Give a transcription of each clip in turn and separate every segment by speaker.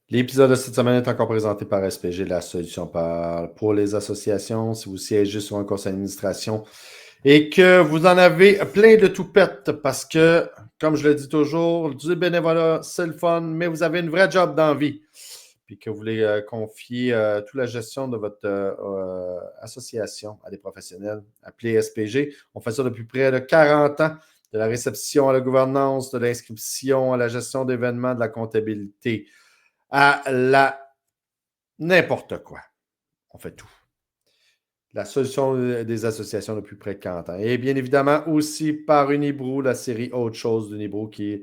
Speaker 1: L'épisode de cette semaine est encore présenté par SPG, la solution pour les associations. Si vous siégez sur un conseil d'administration et que vous en avez plein de toupettes parce que, comme je le dis toujours, du bénévolat, c'est le fun, mais vous avez une vraie job dans la vie. Puis que vous voulez confier toute la gestion de votre association à des professionnels, appelez SPG. On fait ça depuis près de 40 ans, de la réception à la gouvernance, de l'inscription à la gestion d'événements, de la comptabilité à la n'importe quoi. On fait tout. La solution des associations depuis près de 40 ans. Et bien évidemment aussi par Unibrou, la série Autre chose d'Unibrou qui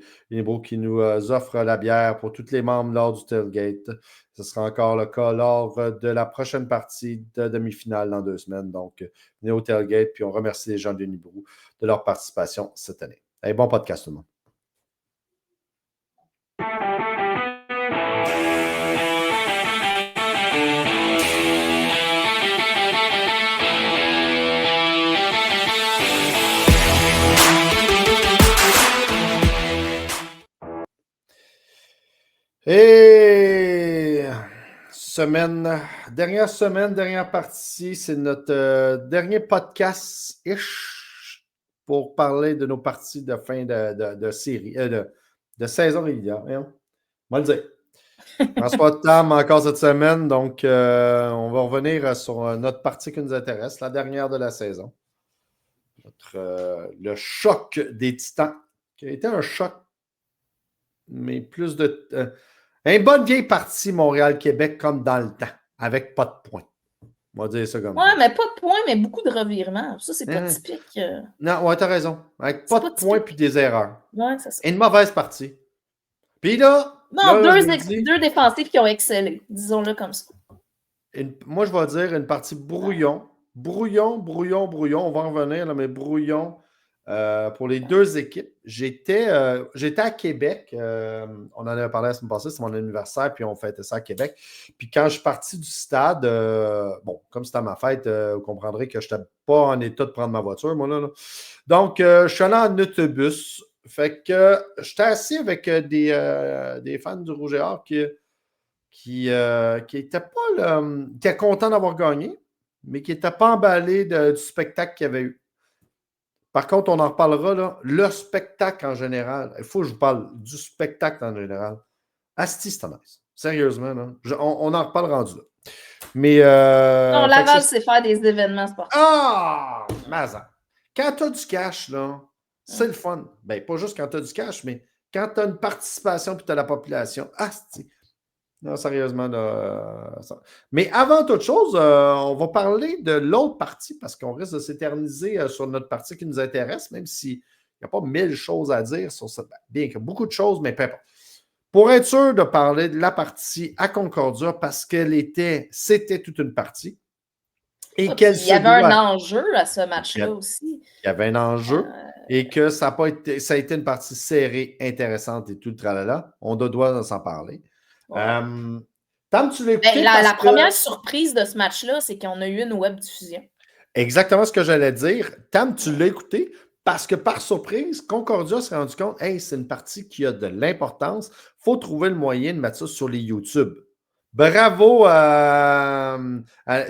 Speaker 1: nous offre la bière pour tous les membres lors du tailgate. Ce sera encore le cas lors de la prochaine partie de demi-finale dans 2 semaines. Donc, venez au tailgate, puis on remercie les gens d'Unibrou de leur participation cette année. Allez, bon podcast tout le monde. Et dernière partie, c'est notre dernier podcast-ish pour parler de nos parties de fin de série, de saison régulière. On va le dire. François Tam encore cette semaine, donc on va revenir sur notre partie qui nous intéresse, la dernière de la saison. Le choc des Titans, qui a été un choc, mais plus de... une bonne vieille partie Montréal-Québec comme dans le temps, avec pas de points. On va dire ça comme ça.
Speaker 2: Ouais, mais pas de points, mais beaucoup de revirements. Ça, c'est pas typique.
Speaker 1: Non, ouais, t'as raison. Avec pas de points puis des erreurs.
Speaker 2: Ouais, c'est ça.
Speaker 1: Et une mauvaise partie. Puis là...
Speaker 2: Non,
Speaker 1: là,
Speaker 2: deux défensifs qui ont excellé, disons-le comme ça.
Speaker 1: Moi, je vais dire une partie brouillon. Brouillon. On va en revenir, là, mais brouillon pour les deux équipes. J'étais à Québec. On en avait parlé la semaine passée, c'est mon anniversaire, puis on fêtait ça à Québec. Puis quand je suis parti du stade, bon, comme c'était ma fête, vous comprendrez que je n'étais pas en état de prendre ma voiture, moi, là. Donc, je suis allé en autobus. Fait que j'étais assis avec des fans du Rouge et Or qui était pas qui est content d'avoir gagné, mais qui n'était pas emballé du spectacle qu'il y avait eu. Par contre, on en reparlera, là, le spectacle en général. Il faut que je vous parle du spectacle en général. Asti, c'est nice. Sérieusement, là. On en reparle rendu là. Mais.
Speaker 2: Non, Laval, c'est faire des événements sportifs.
Speaker 1: Ah! Mazan. Quand tu as du cash, là, c'est le fun. Ben, pas juste quand tu as du cash, mais quand tu as une participation puis tu as la population. Asti. Non, sérieusement. Là, mais avant toute chose, on va parler de l'autre partie parce qu'on risque de s'éterniser sur notre partie qui nous intéresse, même s'il n'y a pas 1000 choses à dire sur ça. Bien qu'il y a beaucoup de choses, mais peu importe. Pour être sûr de parler de la partie à Concordia, parce c'était toute une partie. Et
Speaker 2: il y avait un enjeu à ce match-là aussi.
Speaker 1: Il y avait un enjeu et que ça a été une partie serrée, intéressante et tout le tralala. On doit s'en parler. Ouais. Tam, tu l'as écouté?
Speaker 2: La première surprise de ce match-là, c'est qu'on a eu une web diffusion.
Speaker 1: Exactement ce que j'allais dire. Tam, tu l'as écouté parce que par surprise, Concordia s'est rendu compte, hey, c'est une partie qui a de l'importance. Il faut trouver le moyen de mettre ça sur les YouTube. Bravo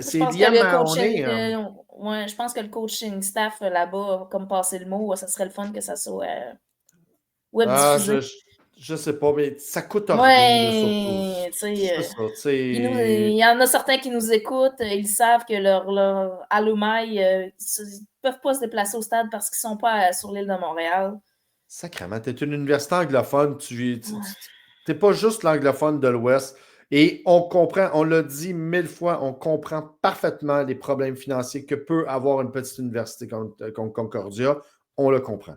Speaker 1: c'est Liam Mahoney.
Speaker 2: Ouais, je pense que le coaching staff là-bas a comme passé le mot. Ça serait le fun que ça soit web diffusé.
Speaker 1: Je sais pas, mais ça coûte
Speaker 2: rien.
Speaker 1: Ouais,
Speaker 2: il y en a certains qui nous écoutent. Ils savent que leur alumni ils ne peuvent pas se déplacer au stade parce qu'ils ne sont pas sur l'île de Montréal.
Speaker 1: Sacrément, tu es une université anglophone. Tu n'es pas juste l'anglophone de l'Ouest. Et on comprend, on l'a dit 1000 fois, on comprend parfaitement les problèmes financiers que peut avoir une petite université comme Concordia. On le comprend.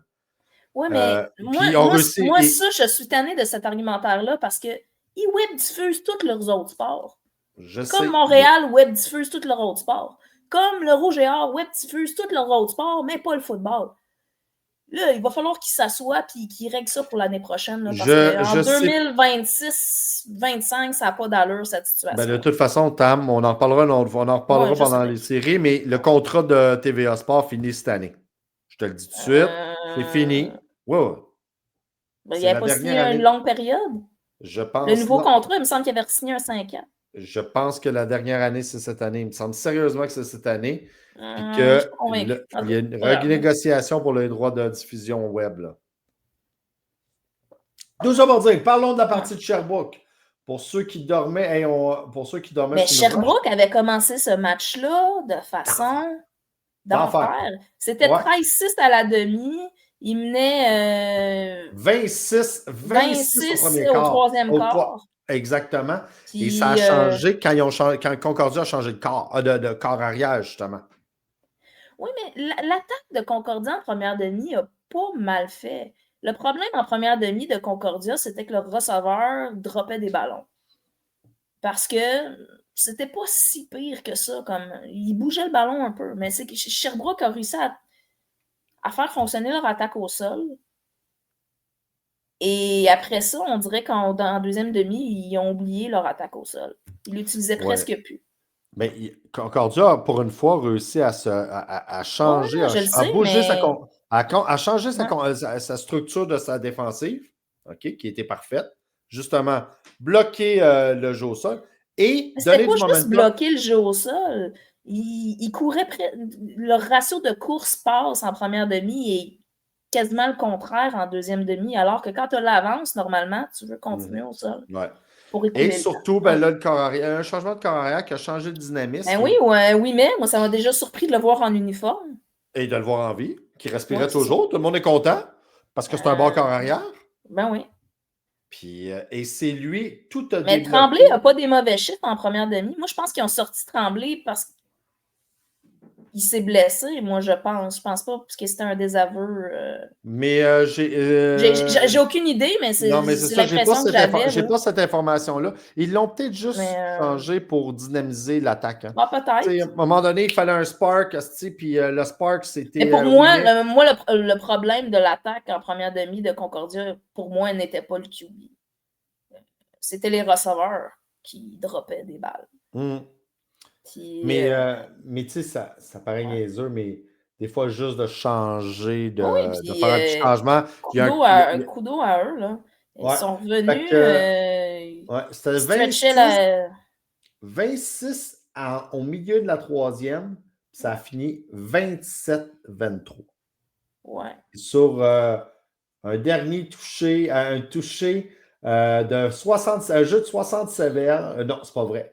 Speaker 2: Oui, mais moi, ça, je suis tannée de cet argumentaire-là parce qu'ils web diffusent tous leurs autres sports. Comme Montréal web diffuse tous leurs autres sports. Comme le Rouge et Or web diffuse tous leurs autres sports, mais pas le football. Là, il va falloir qu'ils s'assoient et qu'ils règlent ça pour l'année prochaine. Là, parce qu'en 2026-25, ça n'a pas d'allure, cette situation.
Speaker 1: Ben, de toute façon, Tam, on en reparlera pendant les séries, mais le contrat de TVA Sport finit cette année. Je te le dis tout de suite. C'est fini. Ouais.
Speaker 2: Ben, il n'y a pas signé une longue période. Le nouveau contrat, il me semble qu'il avait signé un 5 ans.
Speaker 1: Je pense que la dernière année, c'est cette année. Il me semble sérieusement que c'est cette année. Puis qu'il y a une renégociation pour les droits de diffusion web. Là. Tout ça pour dire, parlons de la partie de Sherbrooke. Pour ceux qui dormaient,
Speaker 2: Mais Sherbrooke avait commencé ce match-là de façon d'enfer. C'était 13-6 à la demi. Il menait
Speaker 1: 26
Speaker 2: au troisième quart.
Speaker 1: Exactement. Puis, et ça a changé quand Concordia a changé de corps arrière, justement.
Speaker 2: Oui, mais l'attaque de Concordia en première demi a pas mal fait. Le problème en première demi de Concordia, c'était que le receveur droppait des ballons. Parce que c'était pas si pire que ça. Il bougeait le ballon un peu. Mais c'est que Sherbrooke a réussi à faire fonctionner leur attaque au sol. Et après ça, on dirait qu'en deuxième demi, ils ont oublié leur attaque au sol. Ils l'utilisaient presque plus.
Speaker 1: Mais Concordia a pour une fois réussi à changer, à changer sa structure de sa défensive, qui était parfaite. Justement, bloquer le jeu au sol et donner du momentum. C'était pas juste
Speaker 2: bloquer le jeu au sol. Il courait leur ratio de course-passe en première demi est quasiment le contraire en deuxième demi, alors que quand tu as l'avance, normalement, tu veux continuer au sol.
Speaker 1: Ouais. Et surtout, là, le corps arrière, un changement de corps arrière qui a changé de dynamisme.
Speaker 2: Oui, mais moi, ça m'a déjà surpris de le voir en uniforme.
Speaker 1: Et de le voir en vie, qui respirait toujours. Tout le monde est content parce que c'est un bon corps arrière.
Speaker 2: Ben oui.
Speaker 1: Puis, et c'est lui, tout a
Speaker 2: Mais Tremblay n'a pas des mauvais chiffres en première demi. Moi, je pense qu'ils ont sorti Tremblay parce qu'il s'est blessé, moi, je pense. Je pense pas parce que c'était un désaveu.
Speaker 1: Mais
Speaker 2: j'ai aucune idée, mais c'est l'impression que j'avais.
Speaker 1: J'ai pas cette information-là. Ils l'ont peut-être juste changé pour dynamiser l'attaque. Hein.
Speaker 2: Peut-être.
Speaker 1: À un moment donné, il fallait un spark, puis le spark, c'était...
Speaker 2: Mais pour moi, le problème de l'attaque en première demi de Concordia, pour moi, n'était pas le QB. C'était les receveurs qui droppaient des balles.
Speaker 1: Puis, mais tu sais, ça paraît niaiseux, mais des fois, juste de changer, de faire un petit changement.
Speaker 2: Coup d'eau à eux, là. Ils sont revenus.
Speaker 1: C'était 26 au milieu de la troisième, ça a fini 27-23.
Speaker 2: Ouais.
Speaker 1: Sur un dernier touché, un jeu de 67 verges. Non, c'est pas vrai.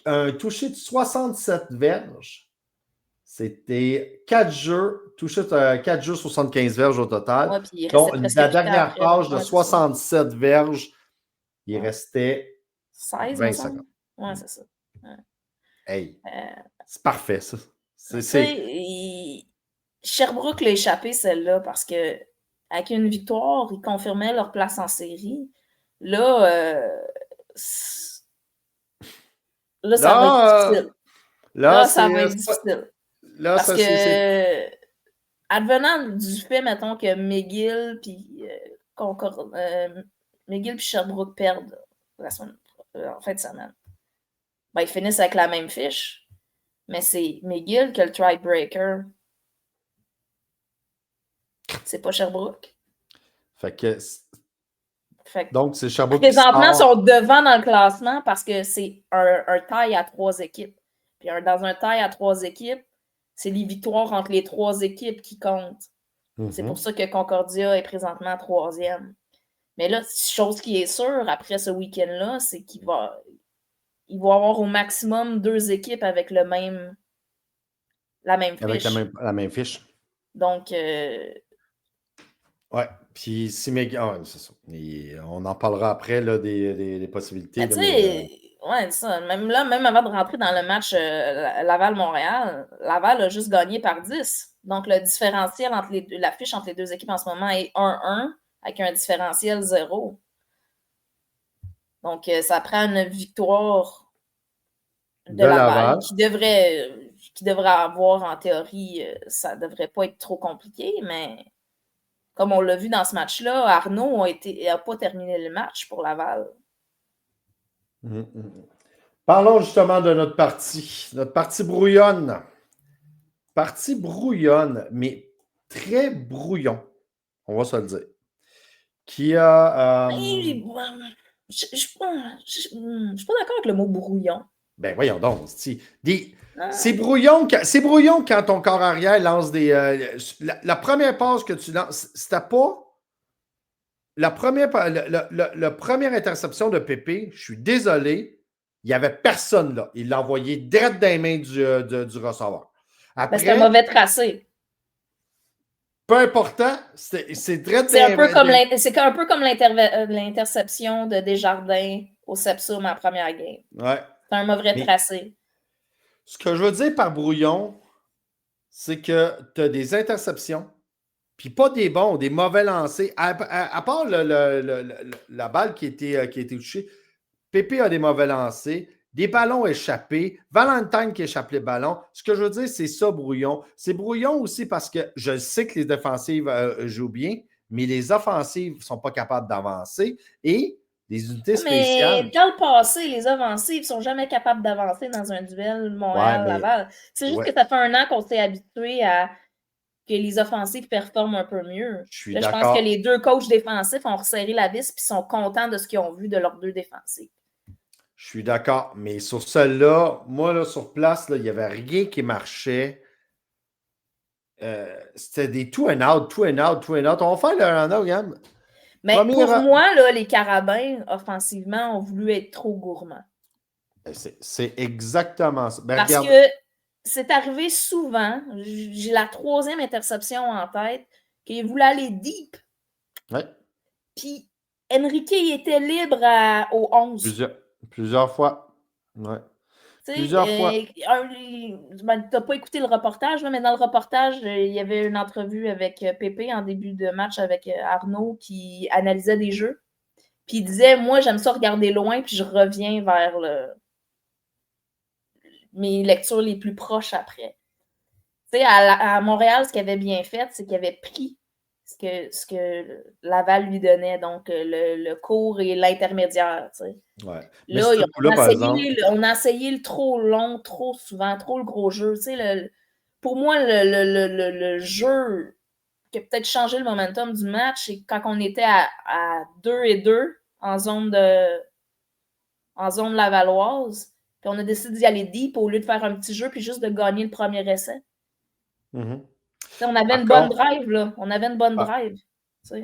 Speaker 1: Un touché de 67 verges. C'était 4 jeux, touché 4 jeux, 75 verges au total. Donc, la dernière page de 67 verges, il restait
Speaker 2: 16, 20 secondes. Ouais, c'est ça. Ouais.
Speaker 1: Hey, c'est parfait, ça.
Speaker 2: Sherbrooke l'a échappé, celle-là, parce que avec une victoire, ils confirmaient leur place en série. Là, ça va être difficile. Là, ça va être difficile. Parce que, advenant du fait, mettons, que McGill puis Sherbrooke perdent en fin de semaine, ben, ils finissent avec la même fiche. Mais c'est McGill qui a le tiebreaker. C'est pas Sherbrooke.
Speaker 1: Donc, c'est Sherbrooke.
Speaker 2: Présentement, ils sont devant dans le classement parce que c'est un tie à 3 équipes. Puis dans un tie à 3 équipes, c'est les victoires entre les 3 équipes qui comptent. C'est pour ça que Concordia est présentement 3e. Mais là, chose qui est sûre après ce week-end-là, c'est qu'il va avoir au maximum 2 équipes avec la même fiche.
Speaker 1: Avec la même fiche.
Speaker 2: Donc,
Speaker 1: ouais. Puis si c'est ça. On en parlera après là, des possibilités.
Speaker 2: Ouais, ça. Même avant de rentrer dans le match Laval-Montréal, Laval a juste gagné par 10. Donc, le différentiel entre la fiche entre les 2 équipes en ce moment est 1-1 avec un différentiel 0. Donc, ça prend une victoire de Laval qui devrait avoir, en théorie, ça ne devrait pas être trop compliqué, mais comme on l'a vu dans ce match-là, Arnaud n'a pas terminé le match pour Laval.
Speaker 1: Parlons justement de notre partie brouillonne. Partie brouillonne, mais très brouillon, on va se le dire. qui a...
Speaker 2: Je ne suis pas d'accord avec le mot brouillon.
Speaker 1: Ben voyons donc. C'est brouillon quand ton corps arrière lance des... la première passe que tu lances, c'était pas... La première interception de Pépé, je suis désolé, il n'y avait personne là. Il l'a envoyé direct dans les mains du receveur.
Speaker 2: Après, c'est un mauvais tracé.
Speaker 1: Peu important, c'est direct
Speaker 2: c'est un peu comme l'interception de Desjardins au Sepsum en première game.
Speaker 1: Ouais.
Speaker 2: C'est un mauvais tracé.
Speaker 1: Ce que je veux dire par brouillon, c'est que tu as des interceptions, puis pas des bons, des mauvais lancers. À part la balle qui a été touchée, Pépé a des mauvais lancers, des ballons échappés, Valentine qui échappe les ballons. Ce que je veux dire, c'est ça, brouillon. C'est brouillon aussi parce que je sais que les défensives jouent bien, mais les offensives ne sont pas capables d'avancer et les unités spéciales.
Speaker 2: Mais dans le passé, les offensives ne sont jamais capables d'avancer dans un duel Montréal-Laval. C'est juste que ça fait un an qu'on s'est habitué à que les offensives performent un peu mieux. Je pense que les deux coachs défensifs ont resserré la vis et sont contents de ce qu'ils ont vu de leurs deux défensifs.
Speaker 1: Je suis d'accord, mais sur celle-là, moi, là, sur place, il n'y avait rien qui marchait. C'était des two and out. On va faire le run-out, Yann.
Speaker 2: Mais pour moi, là, les Carabins, offensivement, ont voulu être trop gourmands.
Speaker 1: C'est exactement ça.
Speaker 2: Parce que c'est arrivé souvent, j'ai la 3e interception en tête, qu'il voulait aller deep.
Speaker 1: Ouais.
Speaker 2: Puis Enrique, il était libre au 11.
Speaker 1: Plusieurs fois. Ouais. Plusieurs fois.
Speaker 2: Tu n'as pas écouté le reportage, mais dans le reportage, il y avait une entrevue avec Pépé en début de match avec Arnaud qui analysait des jeux. Puis il disait, moi, j'aime ça regarder loin, puis je reviens vers mes lectures les plus proches après. Tu sais, à Montréal, ce qu'il avait bien fait, c'est qu'il avait pris ce que Laval lui donnait, donc le court et l'intermédiaire. Tu sais.
Speaker 1: Ouais.
Speaker 2: Là, on a essayé le trop long, trop souvent, trop le gros jeu. Tu sais, pour moi, le jeu qui a peut-être changé le momentum du match, c'est quand on était à 2-2 en zone lavalloise, puis on a décidé d'y aller deep au lieu de faire un petit jeu puis juste de gagner le premier essai.
Speaker 1: Mm-hmm.
Speaker 2: On avait une bonne drive, là. On avait une bonne drive.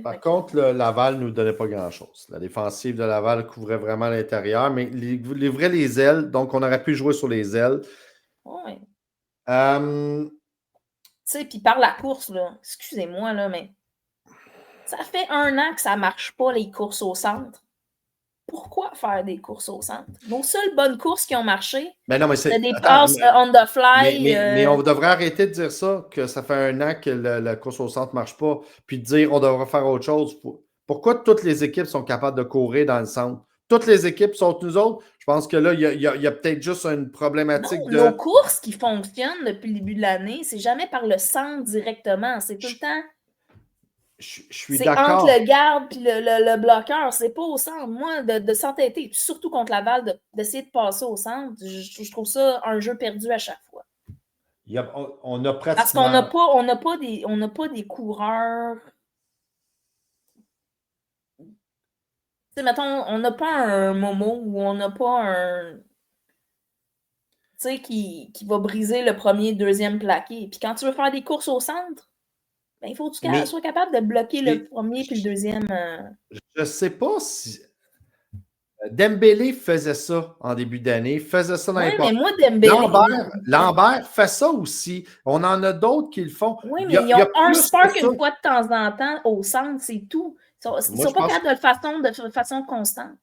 Speaker 1: Par contre, Laval ne nous donnait pas grand-chose. La défensive de Laval couvrait vraiment l'intérieur, mais livrait les ailes, donc on aurait pu jouer sur les ailes.
Speaker 2: Oui. Tu sais, puis par la course, là, excusez-moi, là, mais ça fait 1 an que ça ne marche pas, les courses au centre. Pourquoi faire des courses au centre? Nos seules bonnes courses qui ont marché,
Speaker 1: c'est
Speaker 2: des passes on the fly.
Speaker 1: Mais on devrait arrêter de dire ça, que ça fait 1 an que la course au centre ne marche pas, puis de dire on devrait faire autre chose. Pourquoi toutes les équipes sont capables de courir dans le centre? Toutes les équipes sont nous autres. Je pense que là, il y a peut-être juste une problématique
Speaker 2: Nos courses qui fonctionnent depuis le début de l'année, c'est jamais par le centre directement. C'est tout le temps...
Speaker 1: Je suis d'accord.
Speaker 2: C'est entre le garde et le bloqueur. C'est pas au centre. Moi, de s'entêter, surtout contre Laval, d'essayer de passer au centre, je trouve ça un jeu perdu à chaque fois.
Speaker 1: On a pratiquement...
Speaker 2: Parce qu'on n'a pas des coureurs... Tu sais, mettons, on n'a pas un Momo ou on n'a pas un... Tu sais, qui va briser le premier, deuxième plaqué. Puis quand tu veux faire des courses au centre, ben, il faut que tu sois capable de bloquer le premier puis le deuxième.
Speaker 1: Je ne sais pas si... Dembélé faisait ça en début d'année, faisait ça dans les
Speaker 2: mais moi, Dembélé...
Speaker 1: Lambert fait ça aussi. On en a d'autres qui le font.
Speaker 2: Oui, mais ils ont un spark une fois de temps en temps au centre, c'est tout. Ils ne sont pas capables de façon constante.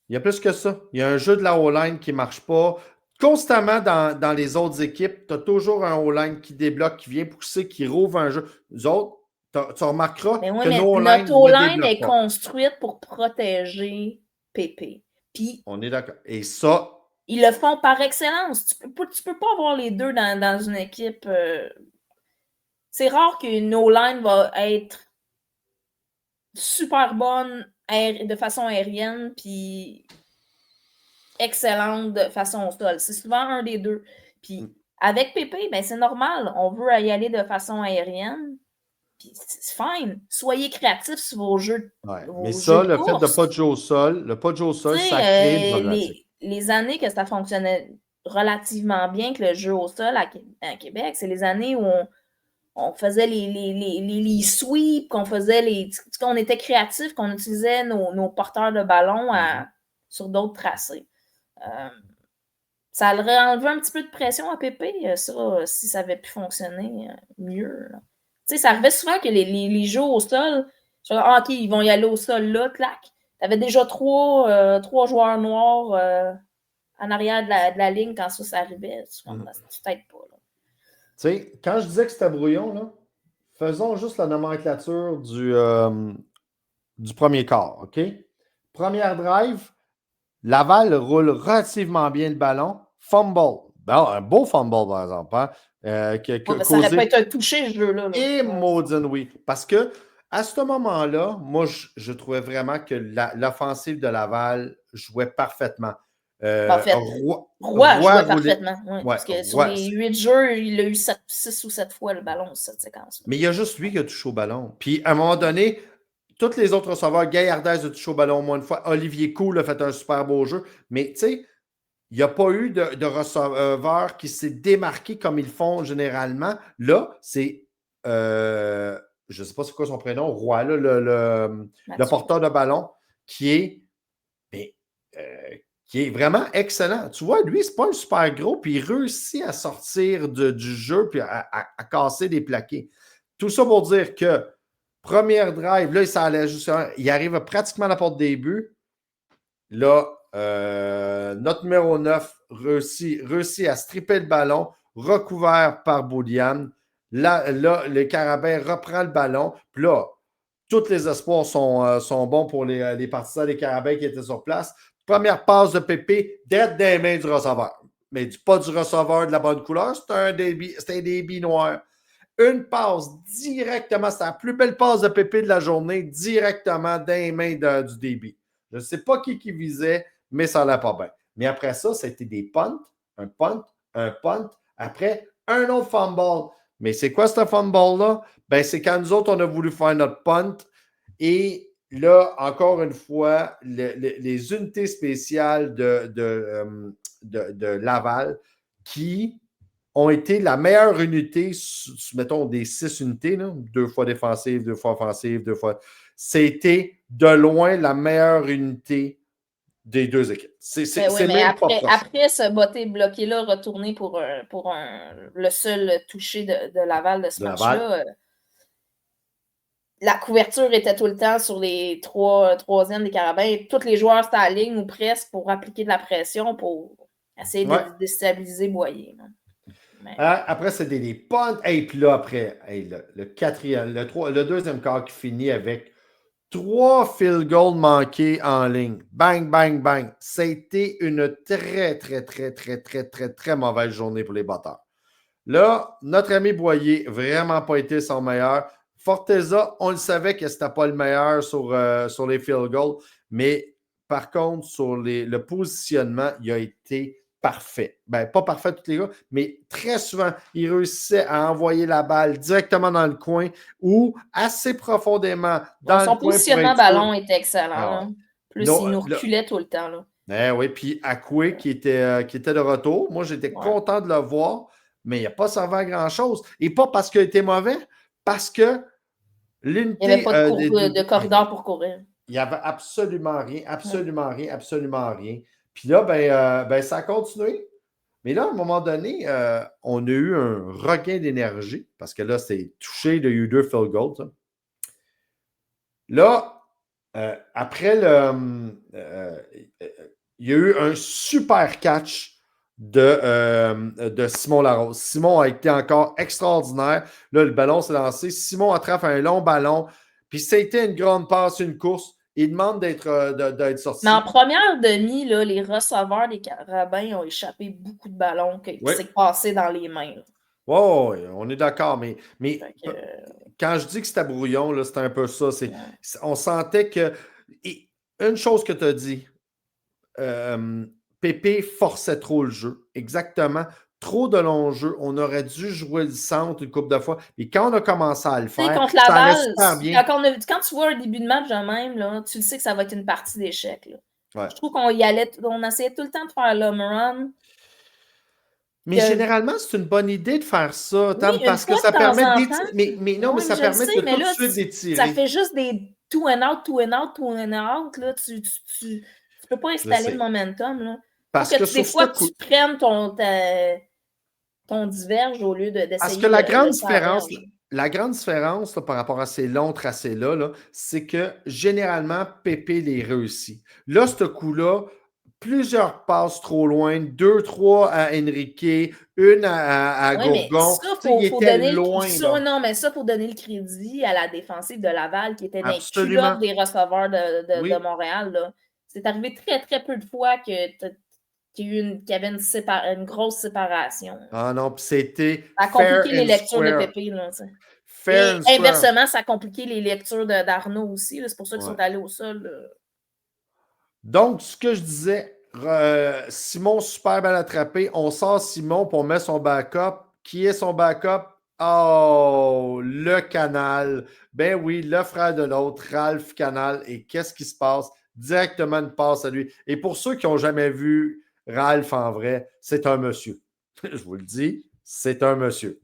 Speaker 1: Il y a plus que ça. Il y a un jeu de la O-line qui ne marche pas. Constamment dans les autres équipes, tu as toujours un O-line qui débloque, qui vient pousser, qui rouvre un jeu. Nous autres, tu remarqueras que
Speaker 2: notre O-line est construite pour protéger Pépé. Puis,
Speaker 1: on est d'accord. Et ça...
Speaker 2: Ils le font par excellence. Tu peux pas avoir les deux dans une équipe. C'est rare qu'une O-line va être super bonne de façon aérienne puis excellente de façon au sol. C'est souvent un des deux. Puis avec Pépé, ben c'est normal. On veut y aller de façon aérienne. Puis c'est fine. Soyez créatifs sur vos jeux.
Speaker 1: Ouais, mais ça, le fait de ne pas jouer au sol, ça crée une problématique.
Speaker 2: Les années que ça fonctionnait relativement bien que le jeu au sol à Québec, c'est les années où on faisait les sweeps, qu'on était créatifs, qu'on utilisait nos porteurs de ballon sur d'autres tracés. Ça aurait enlevé un petit peu de pression à Pépé, ça, si ça avait pu fonctionner mieux. Tu sais, ça arrivait souvent que les jeux au sol, OK, ils vont y aller au sol là, clac. T'avais déjà trois joueurs noirs en arrière de la ligne quand ça arrivait. Tu t'aides pas. Là.
Speaker 1: Tu sais, quand je disais que c'était brouillon, là, faisons juste la nomenclature du premier quart, OK? Première drive, Laval roule relativement bien le ballon. Fumble. Ben, un beau fumble, par exemple. Hein?
Speaker 2: Ça aurait pas été un touché, ce jeu-là.
Speaker 1: Et maudine, oui. Parce que à ce moment-là, moi, je trouvais vraiment que l'offensive de Laval jouait parfaitement.
Speaker 2: En fait, Roy jouait parfaitement. Oui, parce que sur les 8 jeux, il a eu 6 ou 7 fois le ballon, cette séquence.
Speaker 1: Mais il y a juste lui qui a touché au ballon. Puis à un moment donné, tous les autres receveurs, Gaillardès a touché au ballon au moins une fois. Olivier Coul a fait un super beau jeu. Mais tu sais, il n'y a pas eu de receveur qui s'est démarqué comme ils font généralement. Là, c'est, je ne sais pas c'est quoi son prénom, Roy, là, le porteur de ballon, qui est vraiment excellent. Tu vois, lui, c'est pas un super gros, puis il réussit à sortir du jeu, puis à casser des plaqués. Tout ça pour dire que première drive, là, ça allait juste, il arrive pratiquement à la porte des buts. Là, notre numéro 9 réussit à stripper le ballon, recouvert par Boulian. Là, le Carabin reprend le ballon. Puis là, tous les espoirs sont bons pour les partisans des Carabins qui étaient sur place. Première passe de Pépé, direct dans les mains du receveur. Mais pas du receveur de la bonne couleur, c'était un débit noir. Une passe directement, c'était la plus belle passe de Pépé de la journée, directement dans les mains du débit. Je ne sais pas qui visait, mais ça n'allait pas bien. Mais après ça, c'était des punts, un punt, un punt. Après, un autre fumble. Mais c'est quoi ce fumble-là? Ben, c'est quand nous autres, on a voulu faire notre punt. Et là, encore une fois, les unités spéciales de Laval qui ont été la meilleure unité, mettons des 6 unités, là, 2 fois défensive, 2 fois offensive, 2 fois. C'était de loin la meilleure unité des deux équipes.
Speaker 2: Après ce botté bloqué-là, retourné pour le seul touché de Laval de ce match-là, la couverture était tout le temps sur les troisièmes des Carabins. Tous les joueurs étaient à la ligne ou presque pour appliquer de la pression pour essayer de déstabiliser Boyer.
Speaker 1: Mais... Après, c'était des punts. Et puis là, après, le deuxième quart qui finit avec 3 field goals manqués en ligne. Bang, bang, bang. C'était une très, très, très, très, très, très, très mauvaise journée pour les batteurs. Là, notre ami Boyer, vraiment pas été son meilleur. Forteza, on le savait que c'était pas le meilleur sur les field goals, mais par contre, sur le positionnement, il a été parfait. Ben, pas parfait tous les gars, mais très souvent, il réussissait à envoyer la balle directement dans le coin ou assez profondément dans le coin.
Speaker 2: Son positionnement ballon était excellent. Plus, il nous reculait tout le temps. Là.
Speaker 1: Oui, puis Akoué qui était de retour. Moi, j'étais content de le voir, mais il n'a pas servi à grand-chose. Et pas parce qu'il était mauvais, parce que l'unité...
Speaker 2: Il n'y avait pas de corridor pour courir.
Speaker 1: Il n'y avait absolument rien. Puis là, ça a continué. Mais là, à un moment donné, on a eu un regain d'énergie, parce que là, c'est touché, il y a eu 2 field goals. Ça. Là, après il y a eu un super catch de Simon Larose. Simon a été encore extraordinaire. Là, le ballon s'est lancé. Simon attrape un long ballon. Puis c'était une grande passe, une course. Il demande d'être sorti.
Speaker 2: Mais en première demi, là, les receveurs des Carabins ont échappé beaucoup de ballons qui s'est passé dans les mains.
Speaker 1: Oui, on est d'accord. Mais quand je dis que c'était brouillon, là, c'était un peu ça. On sentait que... Et une chose que tu as dit, Pépé forçait trop le jeu. Exactement. trop de longs jeux. On aurait dû jouer le centre une couple de fois. Et quand on a commencé à le faire,
Speaker 2: contre Laval, ça allait super bien. Quand tu vois un début de match de même, là, tu le sais que ça va être une partie d'échec. Ouais. Je trouve qu'on essayait tout le temps de faire l'home run.
Speaker 1: Mais généralement, c'est une bonne idée de faire ça, parce que ça permet d'étirer. Mais ça permet de tout de suite d'étirer.
Speaker 2: Ça fait juste des two and out, two and out, two and out. Là. Tu peux pas installer le momentum. Là. Parce que des fois, tu prennes ton diverge au lieu d'essayer.
Speaker 1: Parce que la grande différence par rapport à ces longs tracés-là, c'est que généralement, Pépé les réussit. Là, ce coup-là, plusieurs passes trop loin, 2-3 à Enrique, une à Gourgon.
Speaker 2: Il était loin. Non, mais ça, pour donner le crédit à la défensive de Laval, qui était dans les culottes des receveurs de Montréal. Là. C'est arrivé très, très peu de fois qu'il y avait une grosse séparation.
Speaker 1: Ah non, puis c'était.
Speaker 2: Ça a compliqué les lectures de Pépé. Là, et inversement, ça a compliqué les lectures d'Arnaud aussi. C'est pour ça qu'ils sont allés au sol. Là.
Speaker 1: Donc, ce que je disais, Simon, super bien attrapé. On sort Simon pour mettre son backup. Qui est son backup? Oh, le Canal. Ben oui, le frère de l'autre, Ralph Canal. Et qu'est-ce qui se passe? Directement une passe à lui. Et pour ceux qui n'ont jamais vu Ralph en vrai, c'est un monsieur. Je vous le dis, c'est un monsieur.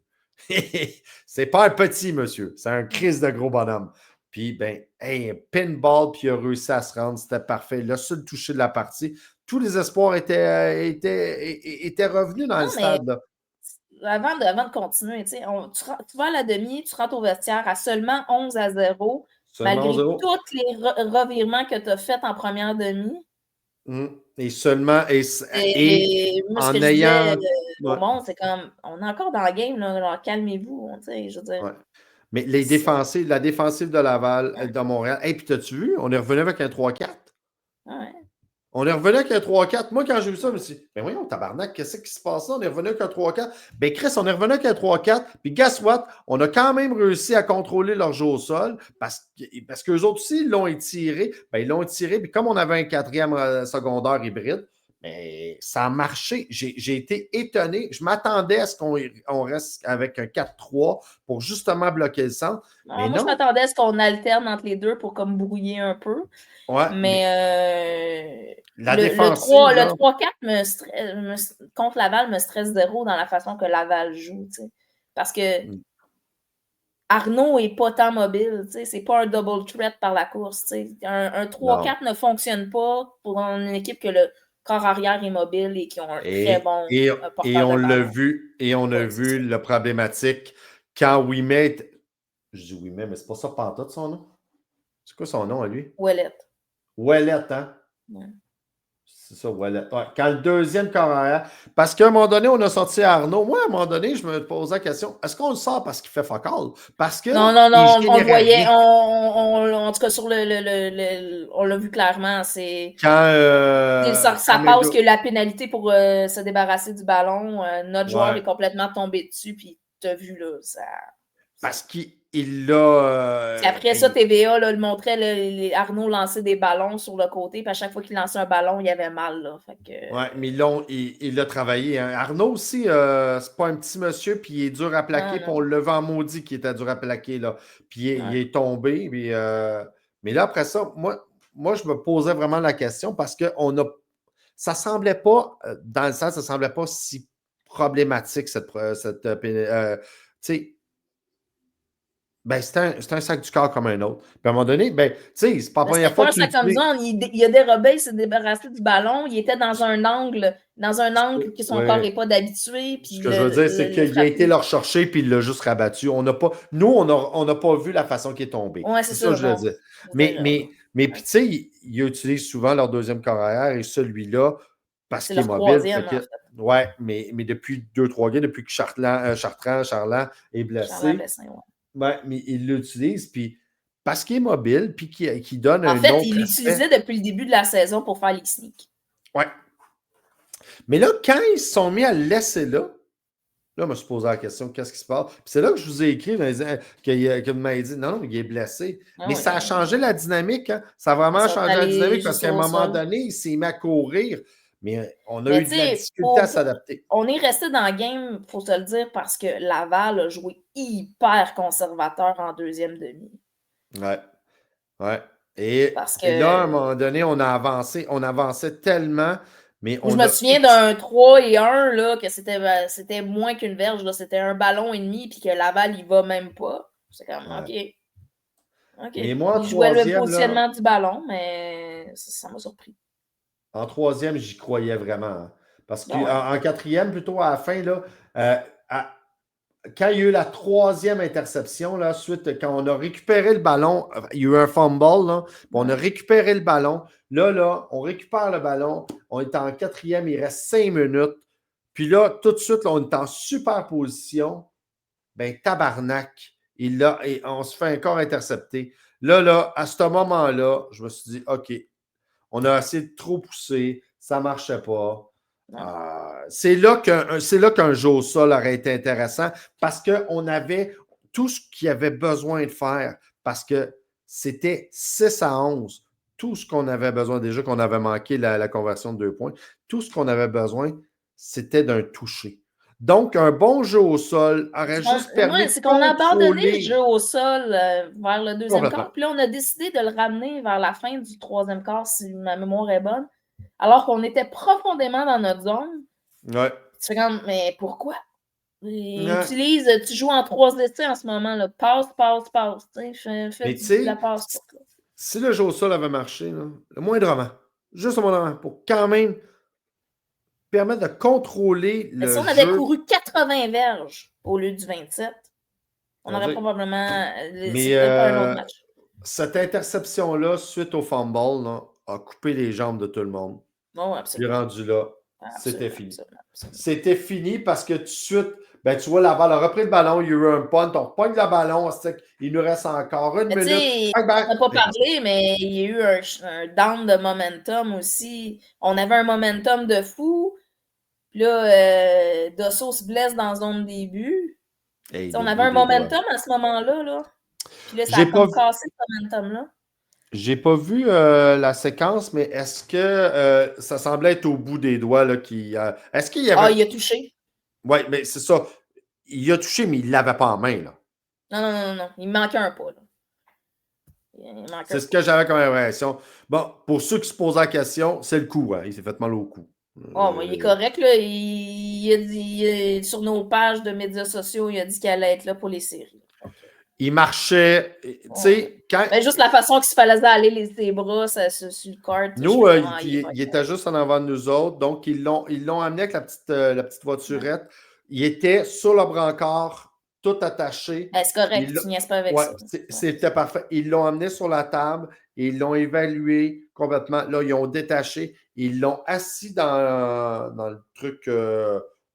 Speaker 1: C'est pas un petit monsieur, c'est un crise de gros bonhomme. Puis, ben, un pinball, puis il a réussi à se rendre, c'était parfait. Le seul touché de la partie. Tous les espoirs étaient revenus dans le stade. Là.
Speaker 2: Avant de continuer, tu vas à la demi, tu rentres au vestiaire à seulement 11-0, malgré tous les revirements que tu as faits en première demi.
Speaker 1: Et seulement. Et
Speaker 2: moi, en ayant. Bon, c'est comme. On est encore dans la game, là, alors calmez-vous. Je veux dire.
Speaker 1: Ouais. Mais la défensive de Laval, de Montréal. Et puis, t'as-tu vu? On est revenu avec un 3-4.
Speaker 2: Ouais.
Speaker 1: On est revenu avec un 3-4. Moi, quand j'ai vu ça, je me suis dit, ben voyons, tabarnak, qu'est-ce qui se passe là? On est revenu avec un 3-4. Ben Chris, on est revenu avec un 3-4. Puis guess what? On a quand même réussi à contrôler leur jeu au sol parce qu'eux autres aussi, ils l'ont étiré. Ben, ils l'ont étiré. Puis comme on avait un quatrième secondaire hybride, ben, ça a marché. J'ai été étonné. Je m'attendais à ce qu'on reste avec un 4-3 pour justement bloquer le centre.
Speaker 2: Moi, je m'attendais à ce qu'on alterne entre les deux pour comme brouiller un peu. Ouais, mais le 3-4 contre Laval me stresse zéro dans la façon que Laval joue. Parce que Arnaud n'est pas tant mobile. C'est pas un double threat par la course. Un 3-4 ne fonctionne pas pour une équipe que le corps arrière est mobile et qui ont un très bon
Speaker 1: et on l'a vu, la problématique quand Ouimet, je dis Ouimet, mais c'est pas ça pantoute son nom. C'est quoi son nom à lui? Ouellette, hein? Ouais. C'est ça, Ouellette. Ouais. Quand le deuxième corps arrière, parce qu'à un moment donné, on a sorti Arnaud. Moi, à un moment donné, je me posais la question, est-ce qu'on le sort parce qu'il fait fuck all? Parce que
Speaker 2: non, on voyait, en tout cas sur on l'a vu clairement, c'est quand ça passe que la pénalité pour se débarrasser du ballon, notre joueur est complètement tombé dessus, puis t'as vu là, ça...
Speaker 1: Parce qu'il l'a...
Speaker 2: après ça, TVA le montrait, Arnaud lancer des ballons sur le côté, puis à chaque fois qu'il lançait un ballon, il avait mal. Là,
Speaker 1: ouais, mais il l'a travaillé. Hein. Arnaud aussi, c'est pas un petit monsieur, puis il est dur à plaquer, puis on le vend maudit qu'il était dur à plaquer. Là. Puis il est tombé. Puis, mais là, après ça, moi, je me posais vraiment la question parce que ça semblait pas, dans le sens, ça semblait pas si problématique, cette tu sais, ben, c'est un sac du corps comme un autre. Puis à un moment donné, ben, tu sais, c'est pas la première fois que
Speaker 2: tu comme ça, il a dérobé, il s'est débarrassé du ballon, il était dans un angle que son corps n'est pas d'habitué.
Speaker 1: Ce que je veux dire, c'est qu'il a été le rechercher puis il l'a juste rabattu. Nous, on n'a pas vu la façon qu'il est tombé.
Speaker 2: Ouais, c'est ça,
Speaker 1: je veux dire. Mais puis, tu sais, il utilise souvent leur deuxième corps arrière et celui-là, parce qu'il est mobile. Ouais, mais depuis 2-3 games, depuis que Chartrand est blessé. Ouais, mais il l'utilise, puis parce qu'il est mobile, puis qu'il donne un autre.
Speaker 2: En fait, il l'utilisait depuis le début de la saison pour faire les sneaks.
Speaker 1: Ouais. Mais là, quand ils se sont mis à le laisser là, je me suis posé la question, qu'est-ce qui se passe? Puis c'est là que je vous ai écrit, que vous m'avez dit, non, il est blessé. Mais ça a changé la dynamique. Hein? Ça a vraiment changé la dynamique parce qu'à un moment donné, il s'est mis à courir. Mais on a eu de la difficulté à s'adapter.
Speaker 2: On est resté dans le game, il faut se le dire, parce que Laval a joué hyper conservateur en deuxième demi.
Speaker 1: Ouais. Et là, à un moment donné, on avançait tellement, mais
Speaker 2: je me souviens d'un 3-1, là, que c'était moins qu'une verge, là, c'était un ballon et demi, puis que Laval, il va même pas. C'est comme, OK.
Speaker 1: Mais moi,
Speaker 2: il jouait le positionnement du ballon, mais ça m'a surpris.
Speaker 1: En troisième, j'y croyais vraiment. Hein. Parce qu'en quatrième, plutôt à la fin, là, quand il y a eu la troisième interception, là, suite, quand on a récupéré le ballon, il y a eu un fumble, là, on a récupéré le ballon. Là, on récupère le ballon, on est en quatrième, il reste 5 minutes. Puis là, tout de suite, là, on est en super position. Ben, tabarnak. Et on se fait encore intercepter. Là, à ce moment-là, je me suis dit, OK, on a essayé de trop pousser, ça ne marchait pas. C'est là qu'un jeu au sol aurait été intéressant parce qu'on avait tout ce qu'il y avait besoin de faire parce que c'était 6-11. Tout ce qu'on avait besoin, déjà qu'on avait manqué la conversion de 2 points, tout ce qu'on avait besoin, c'était d'un toucher. Donc, un bon jeu au sol aurait juste permis de
Speaker 2: c'est qu'on a abandonné le jeu au sol vers le deuxième quart. Puis là, on a décidé de le ramener vers la fin du troisième quart, si ma mémoire est bonne, alors qu'on était profondément dans notre zone.
Speaker 1: Ouais.
Speaker 2: Tu fais comme, mais pourquoi? Tu joues en 3 essais en ce moment, là. Passe. Fais de la passe.
Speaker 1: Si le jeu au sol avait marché, là, le moindrement, juste le moindrement, pour quand même permettre de contrôler le jeu.
Speaker 2: Si on avait couru 80 verges au lieu du 27, on aurait probablement...
Speaker 1: Mais
Speaker 2: pas un autre match.
Speaker 1: Cette interception-là, suite au fumble, là, a coupé les jambes de tout le monde.
Speaker 2: Oh, absolument.
Speaker 1: Il est rendu là. C'était fini. C'était fini parce que tout de suite, ben, tu vois, Laval a repris le ballon, il y a eu un punt, on repogne le ballon, il nous reste encore une minute.
Speaker 2: On n'a pas parlé, mais il y a eu un down de momentum aussi. On avait un momentum de fou. Puis là, Dosso se blesse dans la zone début. On avait un momentum à ce moment-là. Là. Puis là, ça a cassé ce momentum-là.
Speaker 1: J'ai pas vu la séquence, mais est-ce que ça semblait être au bout des doigts là, est-ce qu'il y avait.
Speaker 2: Il a touché.
Speaker 1: Oui, mais c'est ça. Il a touché, mais il ne l'avait pas en main. Là.
Speaker 2: Non. Il manquait un pas.
Speaker 1: C'est ce que j'avais comme impression. Bon, pour ceux qui se posent la question, c'est le coup. Hein. Il s'est fait mal au cou.
Speaker 2: Il est correct. Là. Il a dit sur nos pages de médias sociaux, il a dit qu'il allait être là pour les séries.
Speaker 1: Il marchait. Tu sais, quand.
Speaker 2: Ben, juste la façon qu'il se fallait aller ses bras sur le cart.
Speaker 1: Nous, il était juste en avant de nous autres. Donc, ils l'ont amené avec la petite voiturette. Ouais. Il était sur le brancard, tout attaché.
Speaker 2: C'est correct, tu niaises pas avec ça.
Speaker 1: C'était parfait. Ils l'ont amené sur la table et ils l'ont évalué complètement. Là, ils ont détaché. Ils l'ont assis dans le truc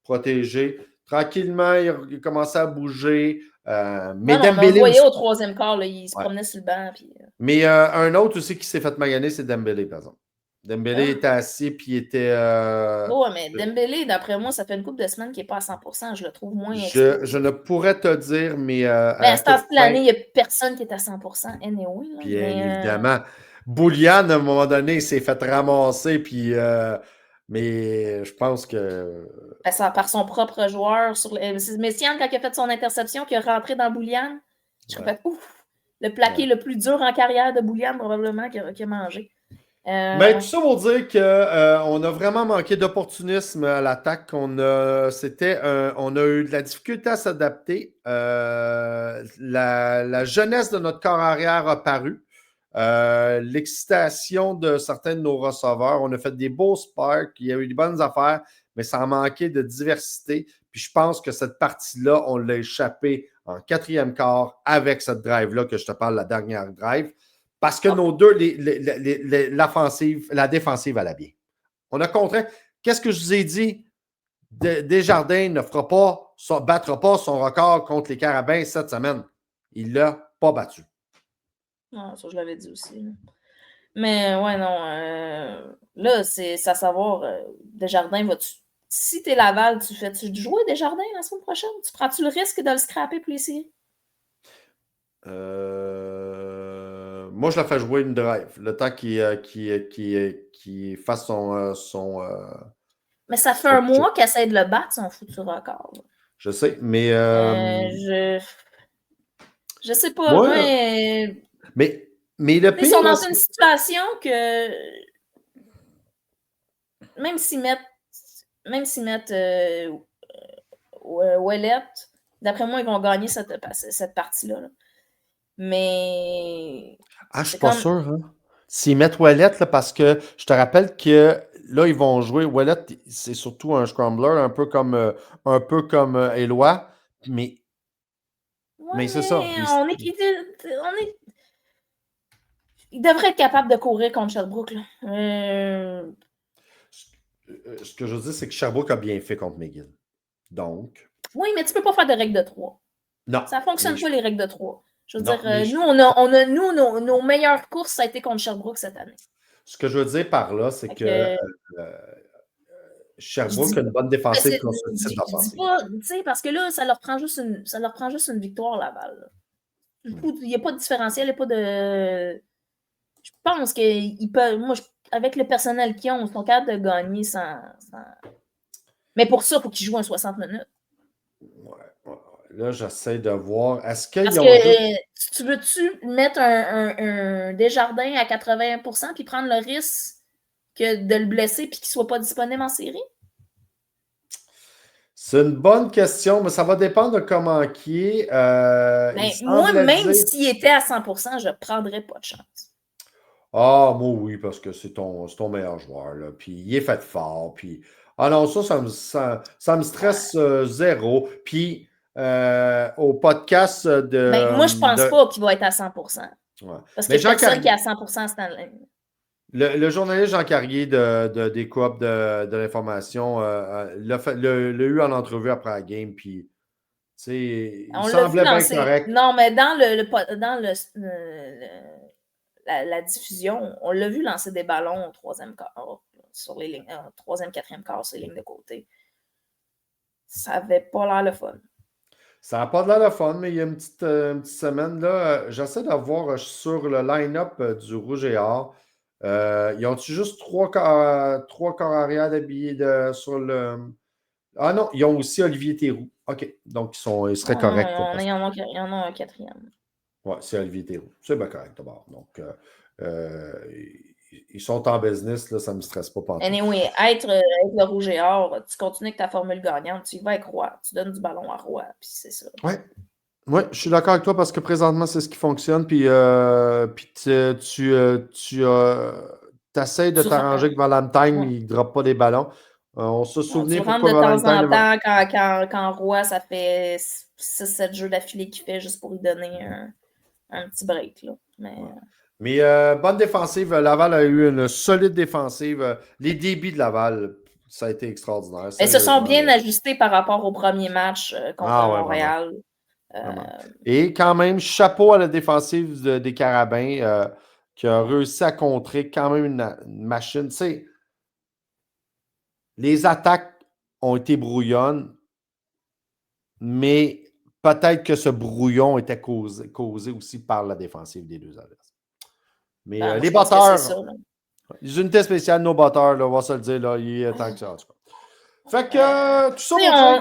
Speaker 1: protégé. Tranquillement, il commençait à bouger.
Speaker 2: Mais Dembélé. On voyait au troisième quart, là, il se promenait sur le banc. Puis,
Speaker 1: Mais un autre aussi qui s'est fait maganer, c'est Dembélé, par exemple. Dembélé était assis, puis il était.
Speaker 2: Oui, mais Dembélé, d'après moi, ça fait une couple de semaines qu'il n'est pas à 100%. Je le trouve moins
Speaker 1: je ne pourrais te dire, mais.
Speaker 2: À ce temps de l'année, il n'y a personne qui est à 100%. Anyway, là,
Speaker 1: bien évidemment. Boulian, à un moment donné, il s'est fait ramasser, puis. Mais je pense que.
Speaker 2: Ça, par son propre joueur. C'est Messiaen, quand il a fait son interception, qui est rentré dans Boulian. Je répète, ouf! Le plaqué le plus dur en carrière de Boulian, probablement, qu'il a mangé.
Speaker 1: Mais tout ça pour dire qu'on a vraiment manqué d'opportunisme à l'attaque. On a eu de la difficulté à s'adapter. La jeunesse de notre corps arrière a paru. L'excitation de certains de nos receveurs. On a fait des beaux sparks. Il y a eu des bonnes affaires, mais ça a manqué de diversité. Puis je pense que cette partie-là, on l'a échappé en quatrième quart avec cette drive-là que je te parle, la dernière drive. Parce que nos deux, l'offensive, la défensive allait bien. On a contraint. Qu'est-ce que je vous ai dit? Desjardins ne battra pas son record contre les Carabins cette semaine. Il ne l'a pas battu.
Speaker 2: Non, ça, je l'avais dit aussi. Là. Mais ouais, non. Là, c'est à savoir, Desjardins, vas-tu. Si t'es Laval, tu fais-tu jouer Desjardins la semaine prochaine? Tu prends-tu le risque de le scraper pour les séries?
Speaker 1: Moi, Moi, je la fais jouer une drive. Le temps qu'il fasse son
Speaker 2: mais ça fait un mois qu'elle essaie de le battre, son foutu record. Là.
Speaker 1: Je sais, mais...
Speaker 2: Je sais pas. Moi,
Speaker 1: mais le pire...
Speaker 2: Ils sont dans une situation que... Même s'ils mettent Ouellet, d'après moi, ils vont gagner cette partie-là. Là. Mais...
Speaker 1: Ah, je suis pas sûr. Hein? S'ils mettent Ouellet, parce que je te rappelle que là, ils vont jouer. Ouellet, c'est surtout un scrambler, un peu comme Éloi. Mais c'est ça.
Speaker 2: Il devrait être capable de courir contre Sherbrooke. Là.
Speaker 1: Ce que je veux dire, c'est que Sherbrooke a bien fait contre McGill. Donc.
Speaker 2: Oui, mais tu peux pas faire de règles de 3.
Speaker 1: Non.
Speaker 2: Ça fonctionne pas, les règles de 3. Je veux dire, nos meilleures courses, ça a été contre Sherbrooke cette année.
Speaker 1: Ce que je veux dire par là, c'est que Sherbrooke a une bonne défensive contre ce type d'offensive.
Speaker 2: Tu sais, parce que là, ça leur prend juste une victoire, Laval. Il n'y a pas de différentiel, il n'y a pas de... Je pense qu'ils peuvent... Moi, avec le personnel qu'ils ont, ils sont capables de gagner sans... Mais pour ça, il faut qu'ils jouent un 60 minutes.
Speaker 1: Ouais. Là, j'essaie de voir. Est-ce qu'ils
Speaker 2: Parce que tu veux-tu mettre un Desjardins à 80% puis prendre le risque de le blesser puis qu'il ne soit pas disponible en série?
Speaker 1: C'est une bonne question, mais ça va dépendre de comment qui est.
Speaker 2: Moi, même s'il était à 100%, je ne prendrais pas de chance.
Speaker 1: Ah, moi, oui, parce que c'est ton meilleur joueur. Là. Puis il est fait fort. Puis... Ah non, ça me stresse zéro. Puis au podcast de...
Speaker 2: moi, je pense pas qu'il va être à 100%.
Speaker 1: Ouais.
Speaker 2: Parce que personne qui est à 100%, c'est en ligne.
Speaker 1: Le journaliste Jean Carrier des Coop de l'information l'a eu en entrevue après la game, puis il semblait bien correct.
Speaker 2: Non, mais dans la diffusion, on l'a vu lancer des ballons au troisième quart, sur les lignes, troisième, quatrième quart sur les lignes de côté. Ça n'avait pas l'air le fun.
Speaker 1: Ça n'a pas de l'air le fun, mais il y a une petite semaine, là, j'essaie de voir sur le line-up du Rouge et Or. Ils ont-tu juste trois corps arrière d'habillés sur le. Ah non, ils ont aussi Olivier Théroux. OK. Donc, ils seraient corrects.
Speaker 2: Il y en a un quatrième.
Speaker 1: Oui, c'est Olivier Théroux. C'est bien correct d'abord. Donc, ils sont en business, là, ça ne me stresse pas.
Speaker 2: Anyway, être le Rouge et Or, tu continues avec ta formule gagnante, tu y vas avec Roy. Tu donnes du ballon à Roy, puis c'est ça.
Speaker 1: Oui. Oui, je suis d'accord avec toi parce que présentement, c'est ce qui fonctionne. Puis, tu essaies de t'arranger avec Valentine, il ne droppe pas des ballons. On se souvient
Speaker 2: pourquoi Valentine... de temps en temps, quand Roy, ça fait 6-7 jeux d'affilée qu'il fait juste pour lui donner un petit break. Là.
Speaker 1: Mais bonne défensive. Laval a eu une solide défensive. Les débits de Laval, ça a été extraordinaire.
Speaker 2: Ils se sont bien ajustés par rapport au premier match contre Montréal.
Speaker 1: Et quand même, chapeau à la défensive des Carabins qui a réussi à contrer quand même une machine. Tu sais, les attaques ont été brouillonnes, mais peut-être que ce brouillon était causé aussi par la défensive des deux adversaires. Mais les batteurs, les unités spéciales, nos batteurs, là, on va se le dire, là, il est temps que ça. En tout cas. Fait que tout ça.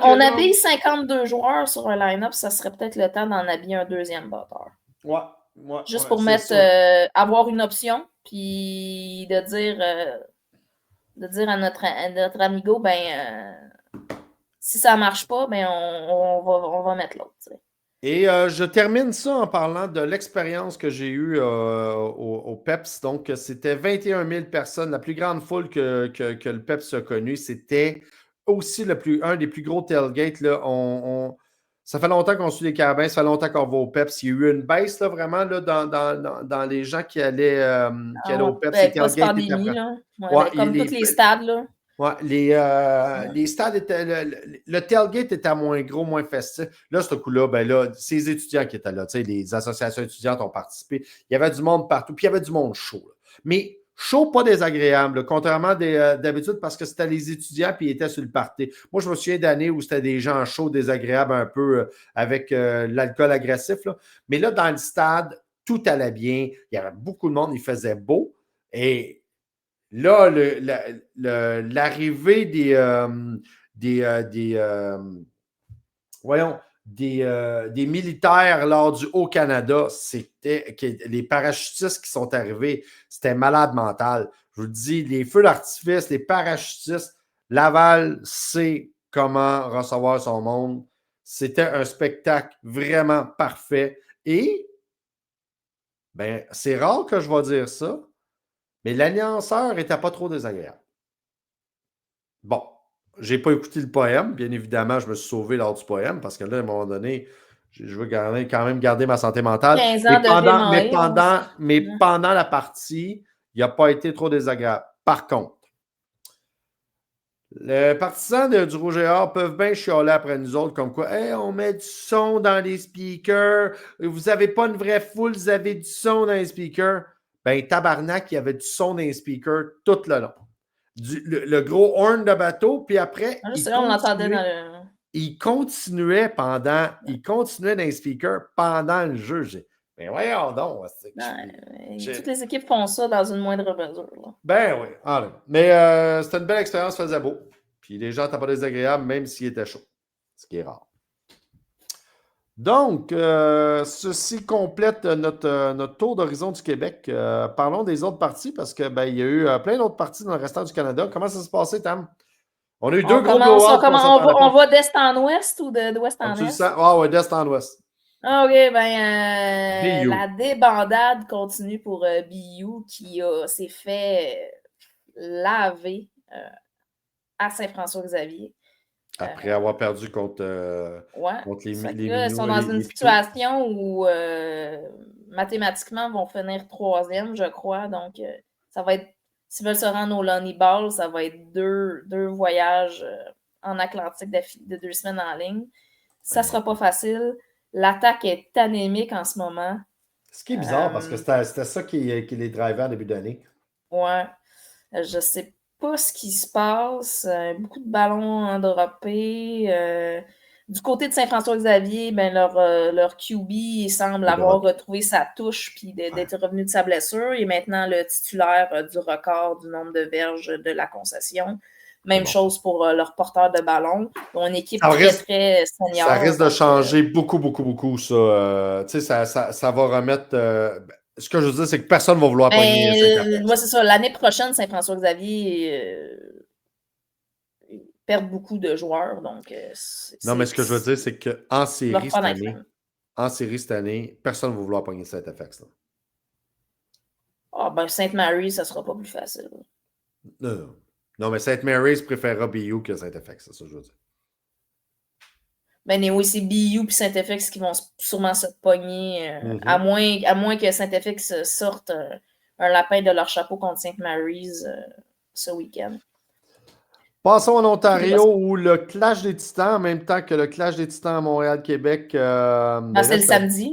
Speaker 2: On habille 52 joueurs sur un line-up, ça serait peut-être le temps d'en habiller un deuxième batteur.
Speaker 1: Ouais.
Speaker 2: Juste pour mettre avoir une option, puis de dire à notre amigo, si ça ne marche pas, on va mettre l'autre. T'sais.
Speaker 1: Et je termine ça en parlant de l'expérience que j'ai eue au PEPS. Donc, c'était 21 000 personnes, la plus grande foule que le PEPS a connue. C'était aussi un des plus gros tailgates. Là. Ça fait longtemps qu'on suit les Carabins, ça fait longtemps qu'on va au PEPS. Il y a eu une baisse là, vraiment là, dans les gens qui allaient au PEPS.
Speaker 2: Post-pandémie, là. Comme tous les stades. Là.
Speaker 1: Ouais, les stades étaient. Le tailgate était moins gros, moins festif. Là, ce coup-là, c'est les étudiants qui étaient là. Les associations étudiantes ont participé. Il y avait du monde partout. Puis il y avait du monde chaud. Là. Mais chaud, pas désagréable, là, contrairement d'habitude, parce que c'était les étudiants puis ils étaient sur le party. Moi, je me souviens d'années où c'était des gens chauds, désagréables un peu avec l'alcool agressif. Là. Mais là, dans le stade, tout allait bien, il y avait beaucoup de monde, il faisait beau. Et là, l'arrivée des militaires lors du Haut-Canada, c'était les parachutistes qui sont arrivés, c'était malade mental. Je vous le dis, les feux d'artifice, les parachutistes, Laval sait comment recevoir son monde. C'était un spectacle vraiment parfait. Et, ben, c'est rare que je vais dire ça, mais l'annonceur n'était pas trop désagréable. Bon, j'ai pas écouté le poème. Bien évidemment, je me suis sauvé lors du poème parce que là, à un moment donné, je veux quand même garder ma santé mentale.
Speaker 2: 15 ans
Speaker 1: Mais pendant la partie, il n'a pas été trop désagréable. Par contre, les partisans du Rouge et Or peuvent bien chialer après nous autres comme quoi hey, on met du son dans les speakers, vous n'avez pas une vraie foule, vous avez du son dans les speakers. Ben, tabarnak, il y avait du son dans les speakers tout le long. Le gros horn de bateau, puis après, il continuait dans les speakers pendant le jeu. Ben voyons donc.
Speaker 2: Toutes les équipes font ça dans une moindre mesure. Là.
Speaker 1: Ben oui. Mais c'était une belle expérience, faisait beau. Puis les gens n'étaient pas désagréables, même s'il était chaud. Ce qui est rare. Donc, ceci complète notre tour d'horizon du Québec. Parlons des autres parties parce qu'il y a eu plein d'autres parties dans le restant du Canada. Comment ça s'est passé, Tam? On a eu deux gros blowouts.
Speaker 2: On va d'est en ouest ou d'ouest en est?
Speaker 1: Ah ouais, d'est en ouest.
Speaker 2: OK, la débandade continue pour BU qui s'est fait laver à Saint-François-Xavier.
Speaker 1: Après avoir perdu contre les
Speaker 2: Minous. Ils sont dans une situation où mathématiquement vont finir 3e, je crois. Donc, ça va être, s'ils veulent se rendre au Lonnie Ball, ça va être deux voyages en Atlantique de 2 semaines en ligne. Ça ne sera pas facile. L'attaque est anémique en ce moment.
Speaker 1: Ce qui est bizarre parce que c'était ça qui les drivait en début d'année.
Speaker 2: Ouais. Je sais pas ce qui se passe. Beaucoup de ballons endroppés. Du côté de Saint-François-Xavier, leur QB semble avoir retrouvé sa touche puis d'être revenu de sa blessure. Il est maintenant le titulaire du record du nombre de verges de la concession. Même chose pour leur porteur de ballon. Ils ont une équipe très senior.
Speaker 1: Ça risque de changer beaucoup, ça. Ça va remettre... ce que je veux dire, c'est que personne ne va vouloir pogner.
Speaker 2: Moi, c'est ça. L'année prochaine, Saint-François-Xavier perd beaucoup de joueurs. Donc,
Speaker 1: non, mais ce que je veux dire, c'est qu'en série cette année, personne ne va vouloir pogner cet FX.
Speaker 2: Sainte Mary's, ça ne sera pas plus facile.
Speaker 1: Non, mais Sainte Mary's préférera BU que Saint-FX, c'est ça que je veux dire.
Speaker 2: Oui, c'est BU et Saint-FX qui vont sûrement se pogner, à moins que Saint-FX sorte un lapin de leur chapeau contre Sainte Mary's ce week-end.
Speaker 1: Passons en Ontario où le Clash des Titans, en même temps que le Clash des Titans à Montréal-Québec.
Speaker 2: c'est le samedi.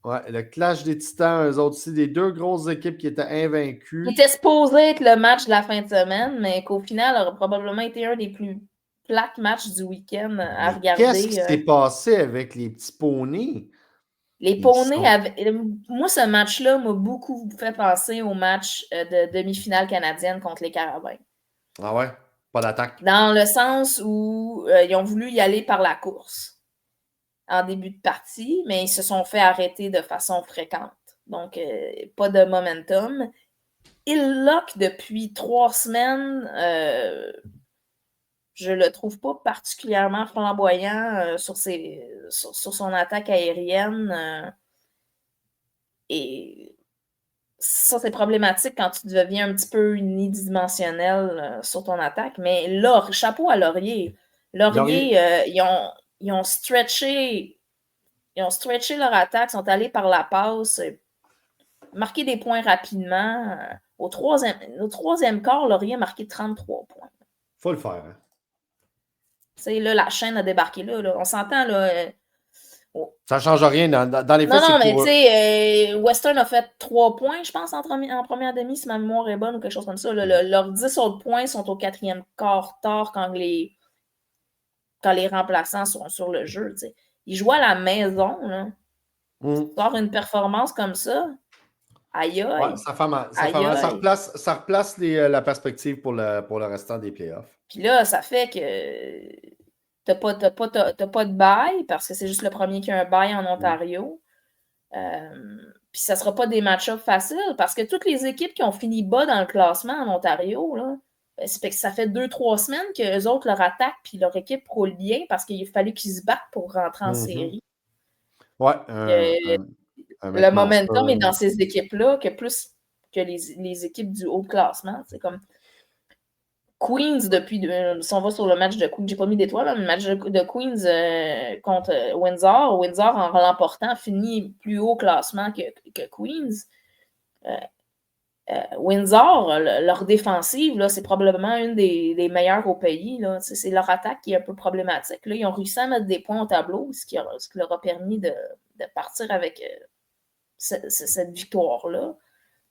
Speaker 1: Ouais, le Clash des Titans, eux autres aussi, des deux grosses équipes qui étaient invaincues.
Speaker 2: C'était supposé être le match de la fin de semaine, mais qu'au final aurait probablement été un des plus plates matchs du week-end à regarder.
Speaker 1: Qu'est-ce qui s'est passé avec les petits poneys?
Speaker 2: Les poneys, moi, ce match-là m'a beaucoup fait penser au match de demi-finale canadienne contre les Carabins.
Speaker 1: Ah ouais? Pas d'attaque?
Speaker 2: Dans le sens où ils ont voulu y aller par la course en début de partie, mais ils se sont fait arrêter de façon fréquente. Donc, pas de momentum. Illock, depuis 3 semaines, je le trouve pas particulièrement flamboyant sur son attaque aérienne. Et ça, c'est problématique quand tu deviens un petit peu unidimensionnel sur ton attaque. Mais là, chapeau à Laurier. Ils ont stretché leur attaque, sont allés par la passe, marqué des points rapidement. Au troisième quart, Laurier a marqué 33 points.
Speaker 1: Faut le faire. Hein?
Speaker 2: Là, la chaîne a débarqué là. On s'entend, là.
Speaker 1: Ça ne change rien dans les faits.
Speaker 2: Non, mais tu sais, Western a fait 3 points, je pense, en première demi, si ma mémoire est bonne ou quelque chose comme ça. Leurs 10 autres points sont au 4e quart tard quand les remplaçants sont sur le jeu. T'sais. Ils jouent à la maison, là. Tu sors une performance comme ça, aïe aïe.
Speaker 1: Ouais, ça fait mal. Ça replace la perspective pour le restant des playoffs.
Speaker 2: Puis là, ça fait que t'as pas de bail parce que c'est juste le premier qui a un bail en Ontario. Puis ça sera pas des match-ups faciles parce que toutes les équipes qui ont fini bas dans le classement en Ontario, là, c'est que ça fait 2-3 semaines que les autres leur attaquent puis leur équipe roule bien parce qu'il fallait qu'ils se battent pour rentrer en série.
Speaker 1: Ouais.
Speaker 2: Le momentum est dans ces équipes-là que plus que les équipes du haut classement. C'est comme Queens, depuis. Si on va sur le match de Queens, j'ai pas mis d'étoile, mais le match de Queens contre Windsor. Windsor, en l'emportant, finit plus haut classement que Queens. Windsor, leur défensive, là, c'est probablement une des meilleures au pays. Là. C'est leur attaque qui est un peu problématique. Là, ils ont réussi à mettre des points au tableau, ce qui leur a permis de partir avec cette victoire-là.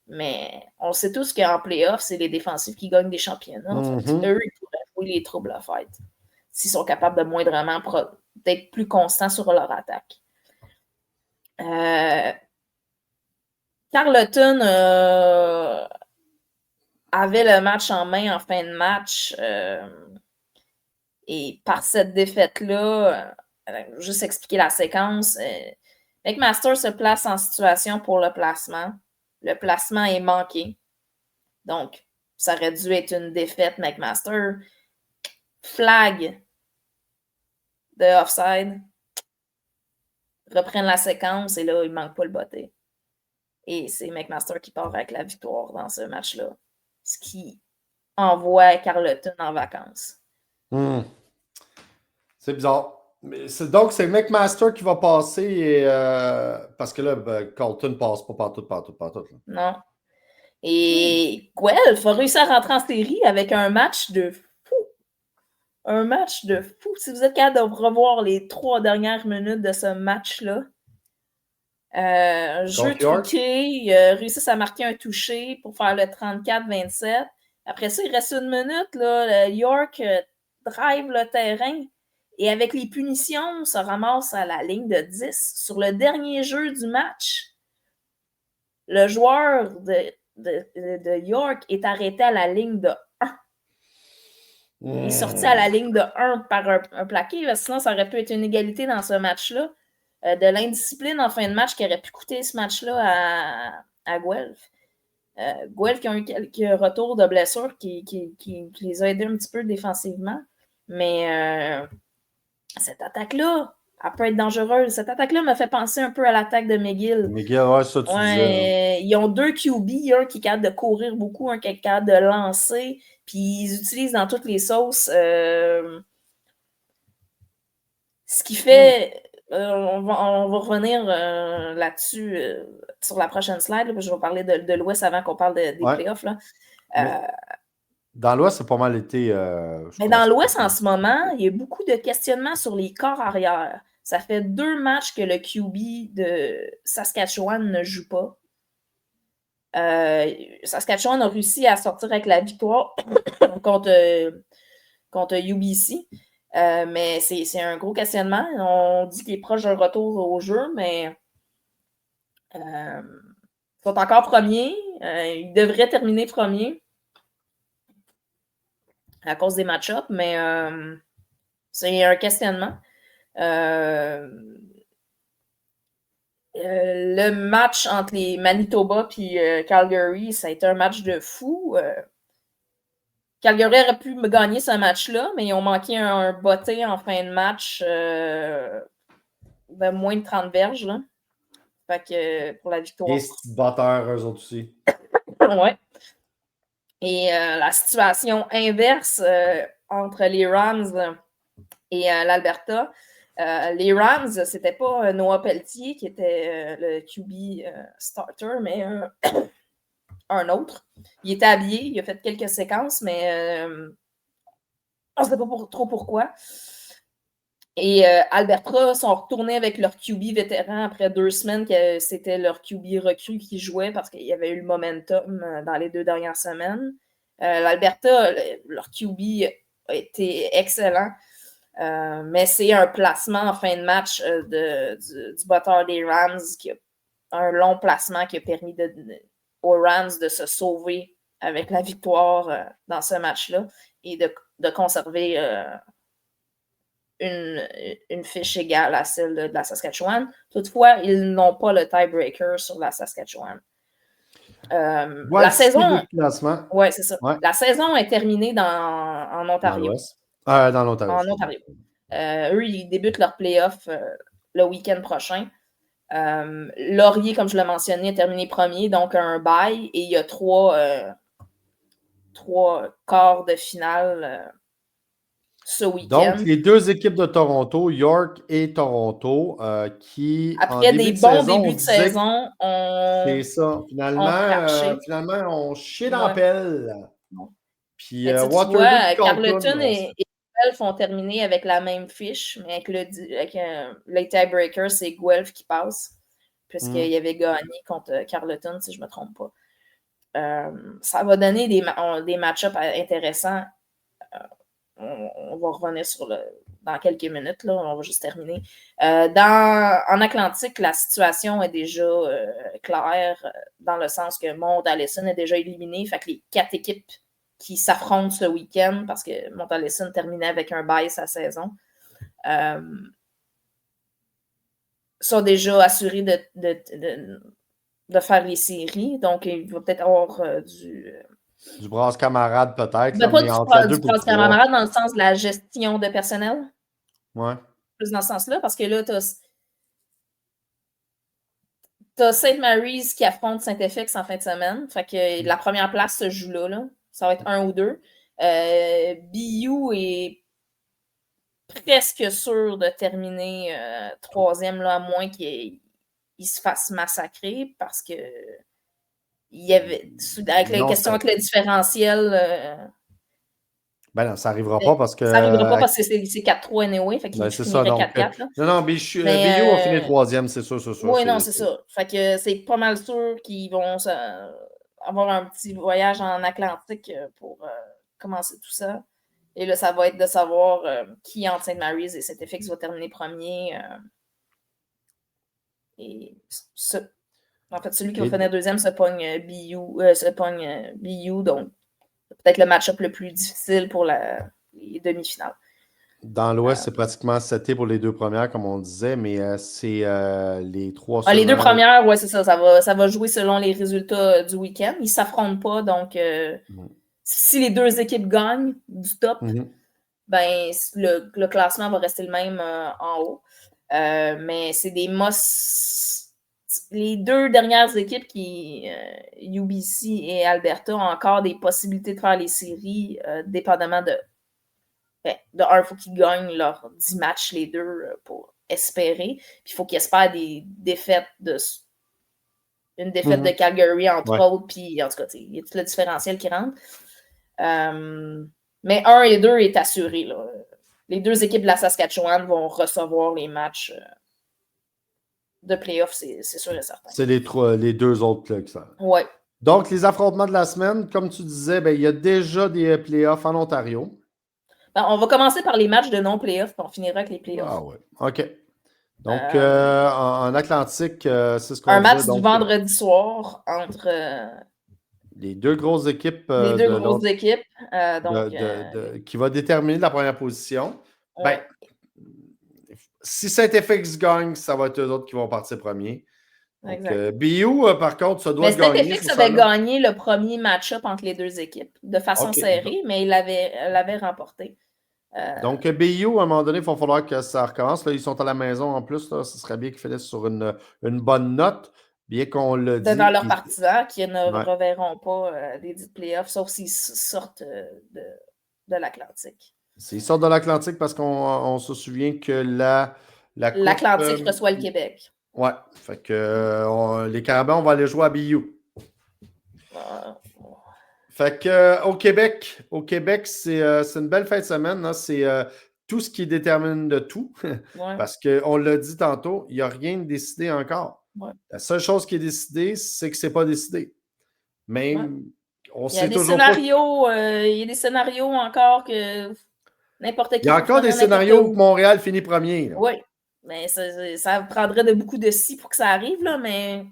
Speaker 2: Mais on sait tous qu'en playoff, c'est les défensifs qui gagnent des championnats. Eux, ils pourraient jouer les troubles à fête s'ils sont capables de moindrement d'être plus constants sur leur attaque. Carleton avait le match en main en fin de match et par cette défaite-là, juste expliquer la séquence, McMaster se place en situation pour le placement. Le placement est manqué. Donc, ça aurait dû être une défaite McMaster. Flag de offside. Reprennent la séquence et là, il ne manque pas le botté. Et c'est McMaster qui part avec la victoire dans ce match-là. Ce qui envoie Carleton en vacances.
Speaker 1: C'est bizarre. Donc, c'est McMaster qui va passer parce que là, Carleton ne passe pas partout. Là.
Speaker 2: Non. Et Guelph a réussi à rentrer en série avec un match de fou. Un match de fou. Si vous êtes capable de revoir les 3 dernières minutes de ce match-là, jeu truqué, il réussit à marquer un touché pour faire le 34-27. Après ça, il reste une minute. Là, York drive le terrain et avec les punitions, se ramasse à la ligne de 10. Sur le dernier jeu du match, le joueur de York est arrêté à la ligne de 1. Il est sorti à la ligne de 1 par un plaqué, parce que sinon ça aurait pu être une égalité dans ce match-là. De l'indiscipline en fin de match qui aurait pu coûter ce match-là à Guelph. Guelph qui a eu quelques retours de blessures qui les a aidés un petit peu défensivement. Mais cette attaque-là, elle peut être dangereuse. Cette attaque-là m'a fait penser un peu à l'attaque de McGill.
Speaker 1: McGill, ouais, ça tu disais.
Speaker 2: Ils ont 2 QB, un qui est capable de courir beaucoup, un qui est capable de lancer, puis ils utilisent dans toutes les sauces. Ce qui fait... on va revenir là-dessus sur la prochaine slide. Là, je vais parler de l'Ouest avant qu'on parle des playoffs. Là.
Speaker 1: Dans l'Ouest, c'est pas mal été...
Speaker 2: mais dans l'Ouest, en ce moment, il y a beaucoup de questionnements sur les corps arrière. Ça fait 2 matchs que le QB de Saskatchewan ne joue pas. Saskatchewan a réussi à sortir avec la victoire contre UBC. Mais c'est un gros questionnement. On dit qu'il est proche d'un retour au jeu, mais ils sont encore premiers. Ils devraient terminer premiers à cause des match-ups, mais c'est un questionnement. Le match entre les Manitoba et Calgary, ça a été un match de fou. Calgary aurait pu gagner ce match-là, mais ils ont manqué un botté en fin de match de moins de 30 verges. Là. Fait que pour la victoire.
Speaker 1: Et c'est batteur, eux autres aussi.
Speaker 2: Ouais. Et la situation inverse entre les Rams et l'Alberta. Les Rams, c'était pas Noah Pelletier qui était le QB starter, mais un autre. Il était habillé, il a fait quelques séquences, mais on ne sait pas trop pourquoi. Et Alberta sont retournés avec leur QB vétéran après 2 semaines que c'était leur QB recrue qui jouait parce qu'il y avait eu le momentum dans les 2 dernières semaines. L'Alberta, leur QB a été excellent. Mais c'est un placement en fin de match du batteur des Rams, qui a un long placement qui a permis aux Rams de se sauver avec la victoire dans ce match-là et de conserver une fiche égale à celle de la Saskatchewan. Toutefois, ils n'ont pas le tiebreaker sur la Saskatchewan. La saison. Ouais, c'est ça. Ouais. La saison est terminée en Ontario.
Speaker 1: Dans l'Ontario.
Speaker 2: En Ontario. Eux, ils débutent leur playoff le week-end prochain. Laurier, comme je l'ai mentionné, est terminé premier, donc un bye, et il y a trois quarts de finale ce week-end.
Speaker 1: Donc, les deux équipes de Toronto, York et Toronto, qui,
Speaker 2: après des bons débuts de saison,
Speaker 1: c'est ça. Finalement, on chie dans la pelle. Puis,
Speaker 2: Waterloo, Carleton et Guelph ont terminé avec la même fiche, mais avec les tiebreakers, c'est Guelph qui passe, puisqu'il avait gagné contre Carleton, si je ne me trompe pas. Ça va donner des match-ups intéressants. On va revenir dans quelques minutes, là, on va juste terminer. En Atlantique, la situation est déjà claire, dans le sens que Mount Allison est déjà éliminé, fait que les 4 équipes qui s'affrontent ce week-end, parce que Mount Allison terminait avec un bye sa saison, sont déjà assurés de faire les séries, donc il va peut-être avoir
Speaker 1: du brasse camarade, peut-être.
Speaker 2: Pas du brasse camarade dans le sens de la gestion de personnel.
Speaker 1: Ouais.
Speaker 2: Plus dans ce sens-là, parce que là, t'as St. Mary's qui affronte Saint-FX en fin de semaine. Fait que la première place se joue là. Ça va être 1 ou 2. BU est presque sûr de terminer 3e, là, à moins qu'il se fasse massacrer, parce que il y avait, avec les questions avec le différentiel.
Speaker 1: Ben non, ça n'arrivera pas parce que.
Speaker 2: Ça n'arrivera pas parce que c'est 4-3 anyway. Fait qu'il finirait 4-4.
Speaker 1: Non, BU va finir 3e, c'est sûr.
Speaker 2: Oui, non, c'est ça. Fait que c'est pas mal sûr qu'ils vont avoir un petit voyage en Atlantique pour commencer tout ça. Et là, ça va être de savoir qui entre St. Mary's et Saint-FX va terminer premier. En fait, celui qui va finir 2e se pogne BU, donc peut-être le match-up le plus difficile pour les demi-finales.
Speaker 1: Dans l'Ouest, c'est pratiquement seté pour les 2 premières, comme on disait, mais c'est les 3
Speaker 2: les 2 premières, oui, c'est ça. Ça va jouer selon les résultats du week-end. Ils ne s'affrontent pas, donc si les 2 équipes gagnent du top, ben le classement va rester le même en haut. Mais c'est des les 2 dernières équipes UBC et Alberta, ont encore des possibilités de faire les séries, dépendamment de un, il faut qu'ils gagnent leurs 10 matchs, les 2, pour espérer. Puis il faut qu'ils espèrent une défaite de Calgary, entre autres, puis en tout cas, il y a tout le différentiel qui rentre. Mais 1 et 2 est assuré, là. Les 2 équipes de la Saskatchewan vont recevoir les matchs de playoff, c'est sûr et certain.
Speaker 1: C'est les 2 autres là, qui sont.
Speaker 2: Oui.
Speaker 1: Donc, les affrontements de la semaine, comme tu disais, il y a déjà des playoffs en Ontario.
Speaker 2: On va commencer par les matchs de non-playoff, puis on finira avec les playoffs.
Speaker 1: Ah oui, OK. Donc, en Atlantique, c'est ce qu'on
Speaker 2: un match du vendredi soir entre
Speaker 1: les 2 grosses équipes. Qui va déterminer la première position. Ouais. Si Saint-FX gagne, ça va être eux autres qui vont partir premier. Donc, BU, par contre, ça doit gagner.
Speaker 2: Saint-FX avait gagné le premier match-up entre les 2 équipes de façon serrée, mais il l'avait remporté.
Speaker 1: Donc, BU, à un moment donné, il va falloir que ça recommence. Là, ils sont à la maison en plus. Là, ce serait bien qu'ils finissent sur une bonne note, bien qu'on le dise.
Speaker 2: Devant leurs partisans qui ne reverront pas les 10 playoffs, sauf s'ils sortent de l'Atlantique.
Speaker 1: S'ils sortent de l'Atlantique, parce qu'on se souvient que
Speaker 2: l'Atlantique reçoit le Québec.
Speaker 1: Ouais. Fait que les Carabins, on va aller jouer à BU. Fait que au Québec, c'est une belle fin de semaine. Hein. C'est tout ce qui détermine de tout. Parce qu'on l'a dit tantôt, il n'y a rien de décidé encore.
Speaker 2: Ouais.
Speaker 1: La seule chose qui est décidée, c'est que ce n'est pas décidé. Même, on sait
Speaker 2: toujours pas. Il y a des scénarios encore que N'importe qui.
Speaker 1: Il y a encore des scénarios où Montréal finit premier. Là.
Speaker 2: Oui, mais ça prendrait de beaucoup de si pour que ça arrive, là, mais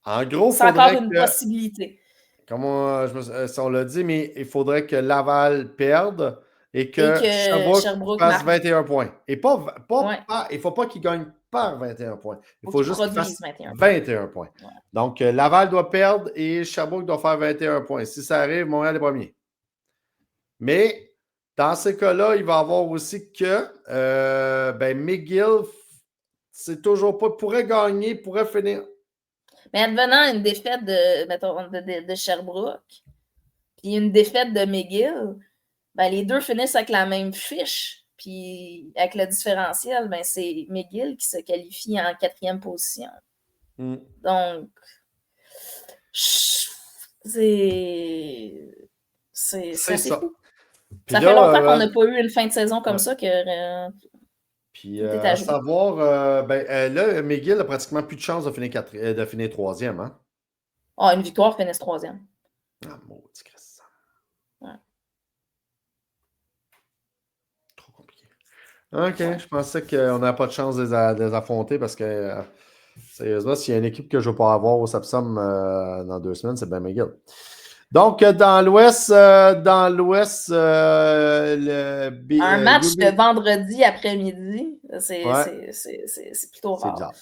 Speaker 1: en gros,
Speaker 2: c'est encore une possibilité.
Speaker 1: Comme on l'a dit, mais il faudrait que Laval perde et que Sherbrooke fasse 21 points. Et il ne faut pas qu'il gagne par 21 points. Il faut juste qu'il fasse 21 points. Ouais. Donc, Laval doit perdre et Sherbrooke doit faire 21 points. Si ça arrive, Montréal est premier. Mais dans ces cas-là, il va y avoir aussi que McGill, c'est toujours pas, pourrait gagner, pourrait finir.
Speaker 2: Mais advenant une défaite de Sherbrooke, puis une défaite de McGill, ben les deux finissent avec la même fiche. Puis avec le différentiel, ben c'est McGill qui se qualifie en 4e position. Donc, c'est ça. Fou. Ça fait longtemps qu'on n'a pas eu une fin de saison comme ça que.
Speaker 1: Puis à savoir, là, McGill a pratiquement plus de chance de finir 3e. Hein?
Speaker 2: Ah, une victoire finisse 3e.
Speaker 1: Ah, maudit Christ.
Speaker 2: Ouais.
Speaker 1: Trop compliqué. OK, je pensais qu'on n'avait pas de chance de les affronter parce que, sérieusement, s'il y a une équipe que je ne vais pas avoir au Sapsum dans 2 semaines, c'est bien McGill. Donc, dans l'Ouest, un
Speaker 2: match de vendredi après-midi, c'est plutôt rare.
Speaker 1: C'est bizarre.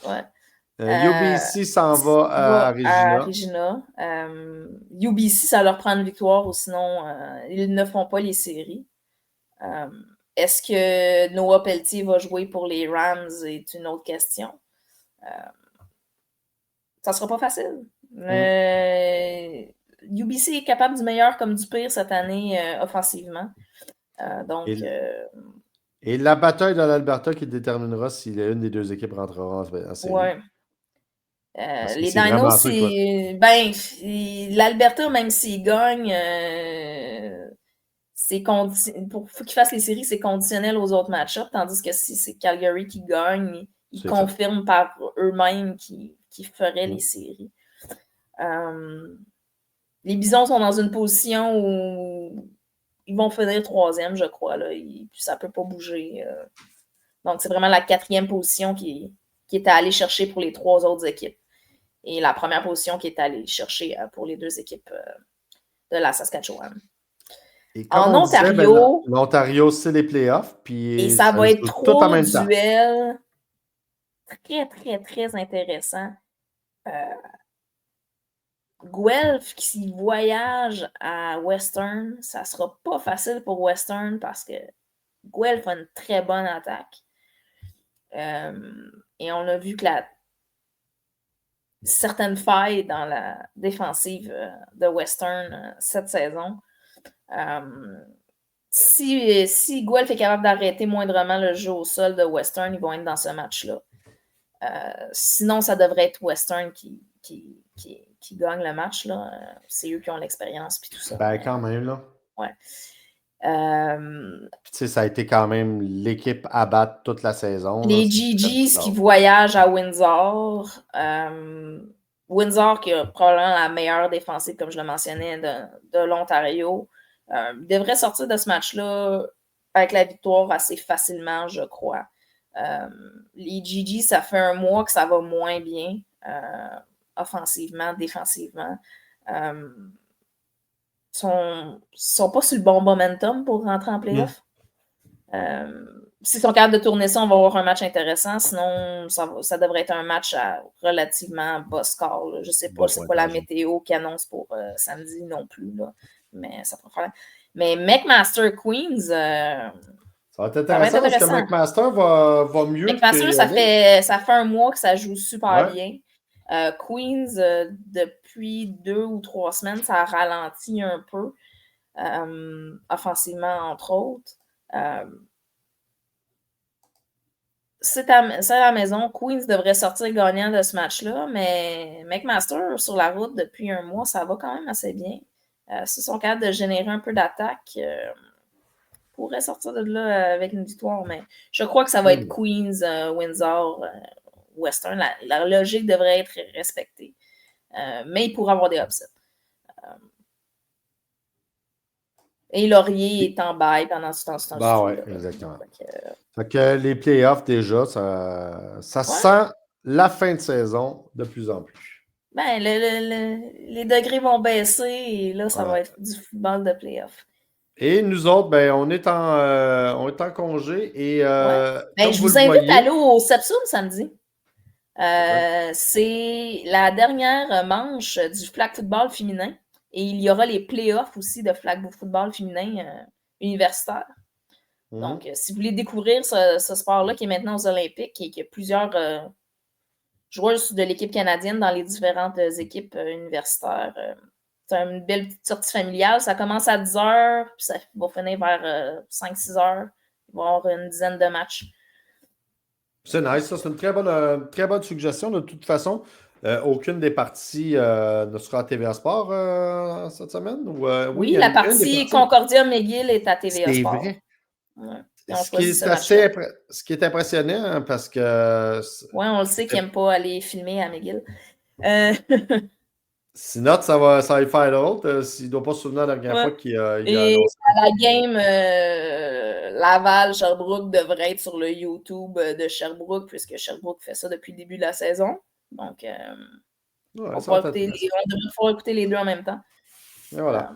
Speaker 2: Ouais.
Speaker 1: UBC s'en va à
Speaker 2: Regina. UBC, ça leur prend une victoire ou sinon, ils ne font pas les séries. Est-ce que Noah Pelletier va jouer pour les Rams est une autre question. Ça ne sera pas facile. UBC est capable du meilleur comme du pire cette année offensivement.
Speaker 1: Et la bataille dans l'Alberta qui déterminera si une des deux équipes rentrera en série.
Speaker 2: Ouais. Les Dinos, l'Alberta, même s'ils gagnent, pour qu'ils fassent les séries, c'est conditionnel aux autres match-ups, tandis que si c'est Calgary qui gagne, ils confirment par eux-mêmes qu'ils feraient les séries. Les Bisons sont dans une position où ils vont finir 3e, je crois. Là, ça ne peut pas bouger. Donc, c'est vraiment la 4e position qui est à aller chercher pour les 3 autres équipes. Et la première position qui est à aller chercher pour les 2 équipes de la Saskatchewan.
Speaker 1: Et en Ontario, l'Ontario, c'est les playoffs.
Speaker 2: Et ça va être 3 duels très, très, très intéressants. Guelph qui voyage à Western, ça sera pas facile pour Western parce que Guelph a une très bonne attaque. Et on a vu que certaines failles dans la défensive de Western cette saison. Si Guelph est capable d'arrêter moindrement le jeu au sol de Western, ils vont être dans ce match-là. Sinon, ça devrait être Western qui gagne le match. Là. C'est eux qui ont l'expérience puis tout ça.
Speaker 1: Ben, quand même, là.
Speaker 2: Ouais.
Speaker 1: Tu sais, ça a été quand même l'équipe à battre toute la saison.
Speaker 2: Les GGs qui voyagent à Windsor. Windsor qui a probablement la meilleure défensive, comme je le mentionnais, de l'Ontario. Devrait sortir de ce match-là avec la victoire assez facilement, je crois. Les GG, ça fait un mois que ça va moins bien, offensivement, défensivement. Sont pas sur le bon momentum pour rentrer en playoff. S'ils sont capables de tourner ça, on va avoir un match intéressant. Sinon, ça devrait être un match à relativement bas score. Là. Je ne sais pas c'est quoi la météo qui annonce pour samedi non plus. Là. Mais ça peut faire. Mais McMaster Queens.
Speaker 1: Ça va être intéressant parce que McMaster va mieux.
Speaker 2: McMaster, ça fait un mois que ça joue super bien. Queens, depuis 2 ou 3 semaines, ça a ralenti un peu. Offensivement, entre autres. C'est à la maison. Queens devrait sortir gagnant de ce match-là, mais McMaster, sur la route depuis un mois, ça va quand même assez bien. S'ils sont capables de générer un peu d'attaque, pourraient sortir de là avec une victoire, mais je crois que ça va être Queens, Windsor, Western. La logique devrait être respectée, mais il pourrait avoir des upsets. Et Laurier est en bail pendant ce temps-ci.
Speaker 1: Bah ouais, exactement. Fait que les playoffs, déjà, ça sent la fin de saison de plus en plus.
Speaker 2: Ben, les degrés vont baisser et là, ça va être du football de playoffs.
Speaker 1: Et nous autres, ben, on est en congé et
Speaker 2: ben, je vous invite à aller au Sepsum samedi. C'est la dernière manche du flag football féminin et il y aura les playoffs aussi de flag football féminin universitaire. Donc, si vous voulez découvrir ce sport-là qui est maintenant aux Olympiques et qui a plusieurs joueurs de l'équipe canadienne dans les différentes équipes universitaires, c'est une belle petite sortie familiale. Ça commence à 10h, puis ça va finir vers 5-6 heures. Il va y avoir une dizaine de matchs.
Speaker 1: C'est nice, ça. C'est une très bonne suggestion. De toute façon, aucune des parties ne sera à TVA Sport cette semaine?
Speaker 2: Oui, la partie Concordia McGill est à TVA Sport.
Speaker 1: C'est vrai. Ouais. Ce qui est impressionnant, hein, parce que...
Speaker 2: Oui, on le sait qu'ils n'aiment pas aller filmer à McGill.
Speaker 1: Sinon, ça va y faire l'autre. S'il ne doit pas se souvenir de la dernière fois qu'il a annoncé.
Speaker 2: À la game, Laval-Sherbrooke devrait être sur le YouTube de Sherbrooke, puisque Sherbrooke fait ça depuis le début de la saison. Donc, on devrait pouvoir écouter les deux en même temps.
Speaker 1: Et voilà.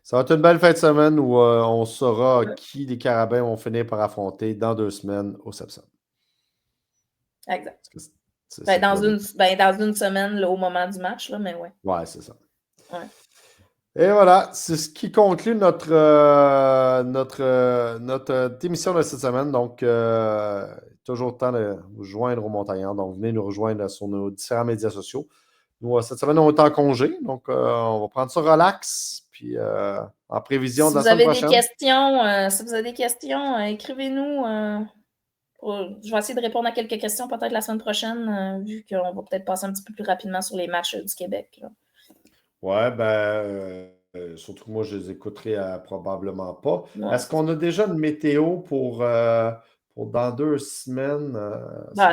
Speaker 1: Ça va être une belle fin de semaine où on saura qui les Carabins vont finir par affronter dans 2 semaines au Sepsum.
Speaker 2: Exact. Dans une semaine, là, au moment du match, là, mais ouais.
Speaker 1: Ouais, c'est ça.
Speaker 2: Ouais.
Speaker 1: Et voilà, c'est ce qui conclut notre émission de cette semaine. Donc, toujours temps de vous joindre aux Montagnards. Donc, venez nous rejoindre sur nos différents médias sociaux. Nous, cette semaine, on est en congé. Donc, on va prendre ça relax. Puis, en prévision de la semaine prochaine.
Speaker 2: Si vous avez des questions, écrivez-nous. Je vais essayer de répondre à quelques questions peut-être la semaine prochaine, vu qu'on va peut-être passer un petit peu plus rapidement sur les matchs du Québec. Là.
Speaker 1: Ouais, surtout que moi, je les écouterai probablement pas.
Speaker 2: Ouais.
Speaker 1: Est-ce qu'on a déjà une météo pour dans 2 semaines?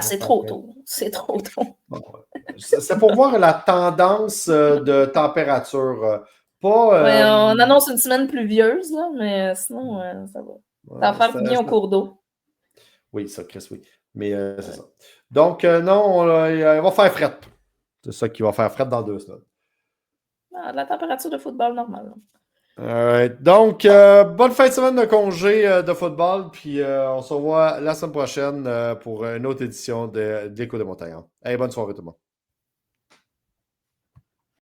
Speaker 2: C'est trop tôt. C'est trop tôt.
Speaker 1: C'est pour voir la tendance de température.
Speaker 2: On annonce une semaine pluvieuse, là, mais sinon, ça va. Ça va faire bien au cours d'eau.
Speaker 1: Oui, ça, Chris, oui. Mais c'est ça. Donc, non, il va faire fret. C'est ça qui va faire fret dans 2 semaines.
Speaker 2: La température de football normale.
Speaker 1: Donc, bonne fin de semaine de congé de football. Puis, on se revoit la semaine prochaine pour une autre édition de l'Écho des Montagnards. Bonne soirée tout le monde.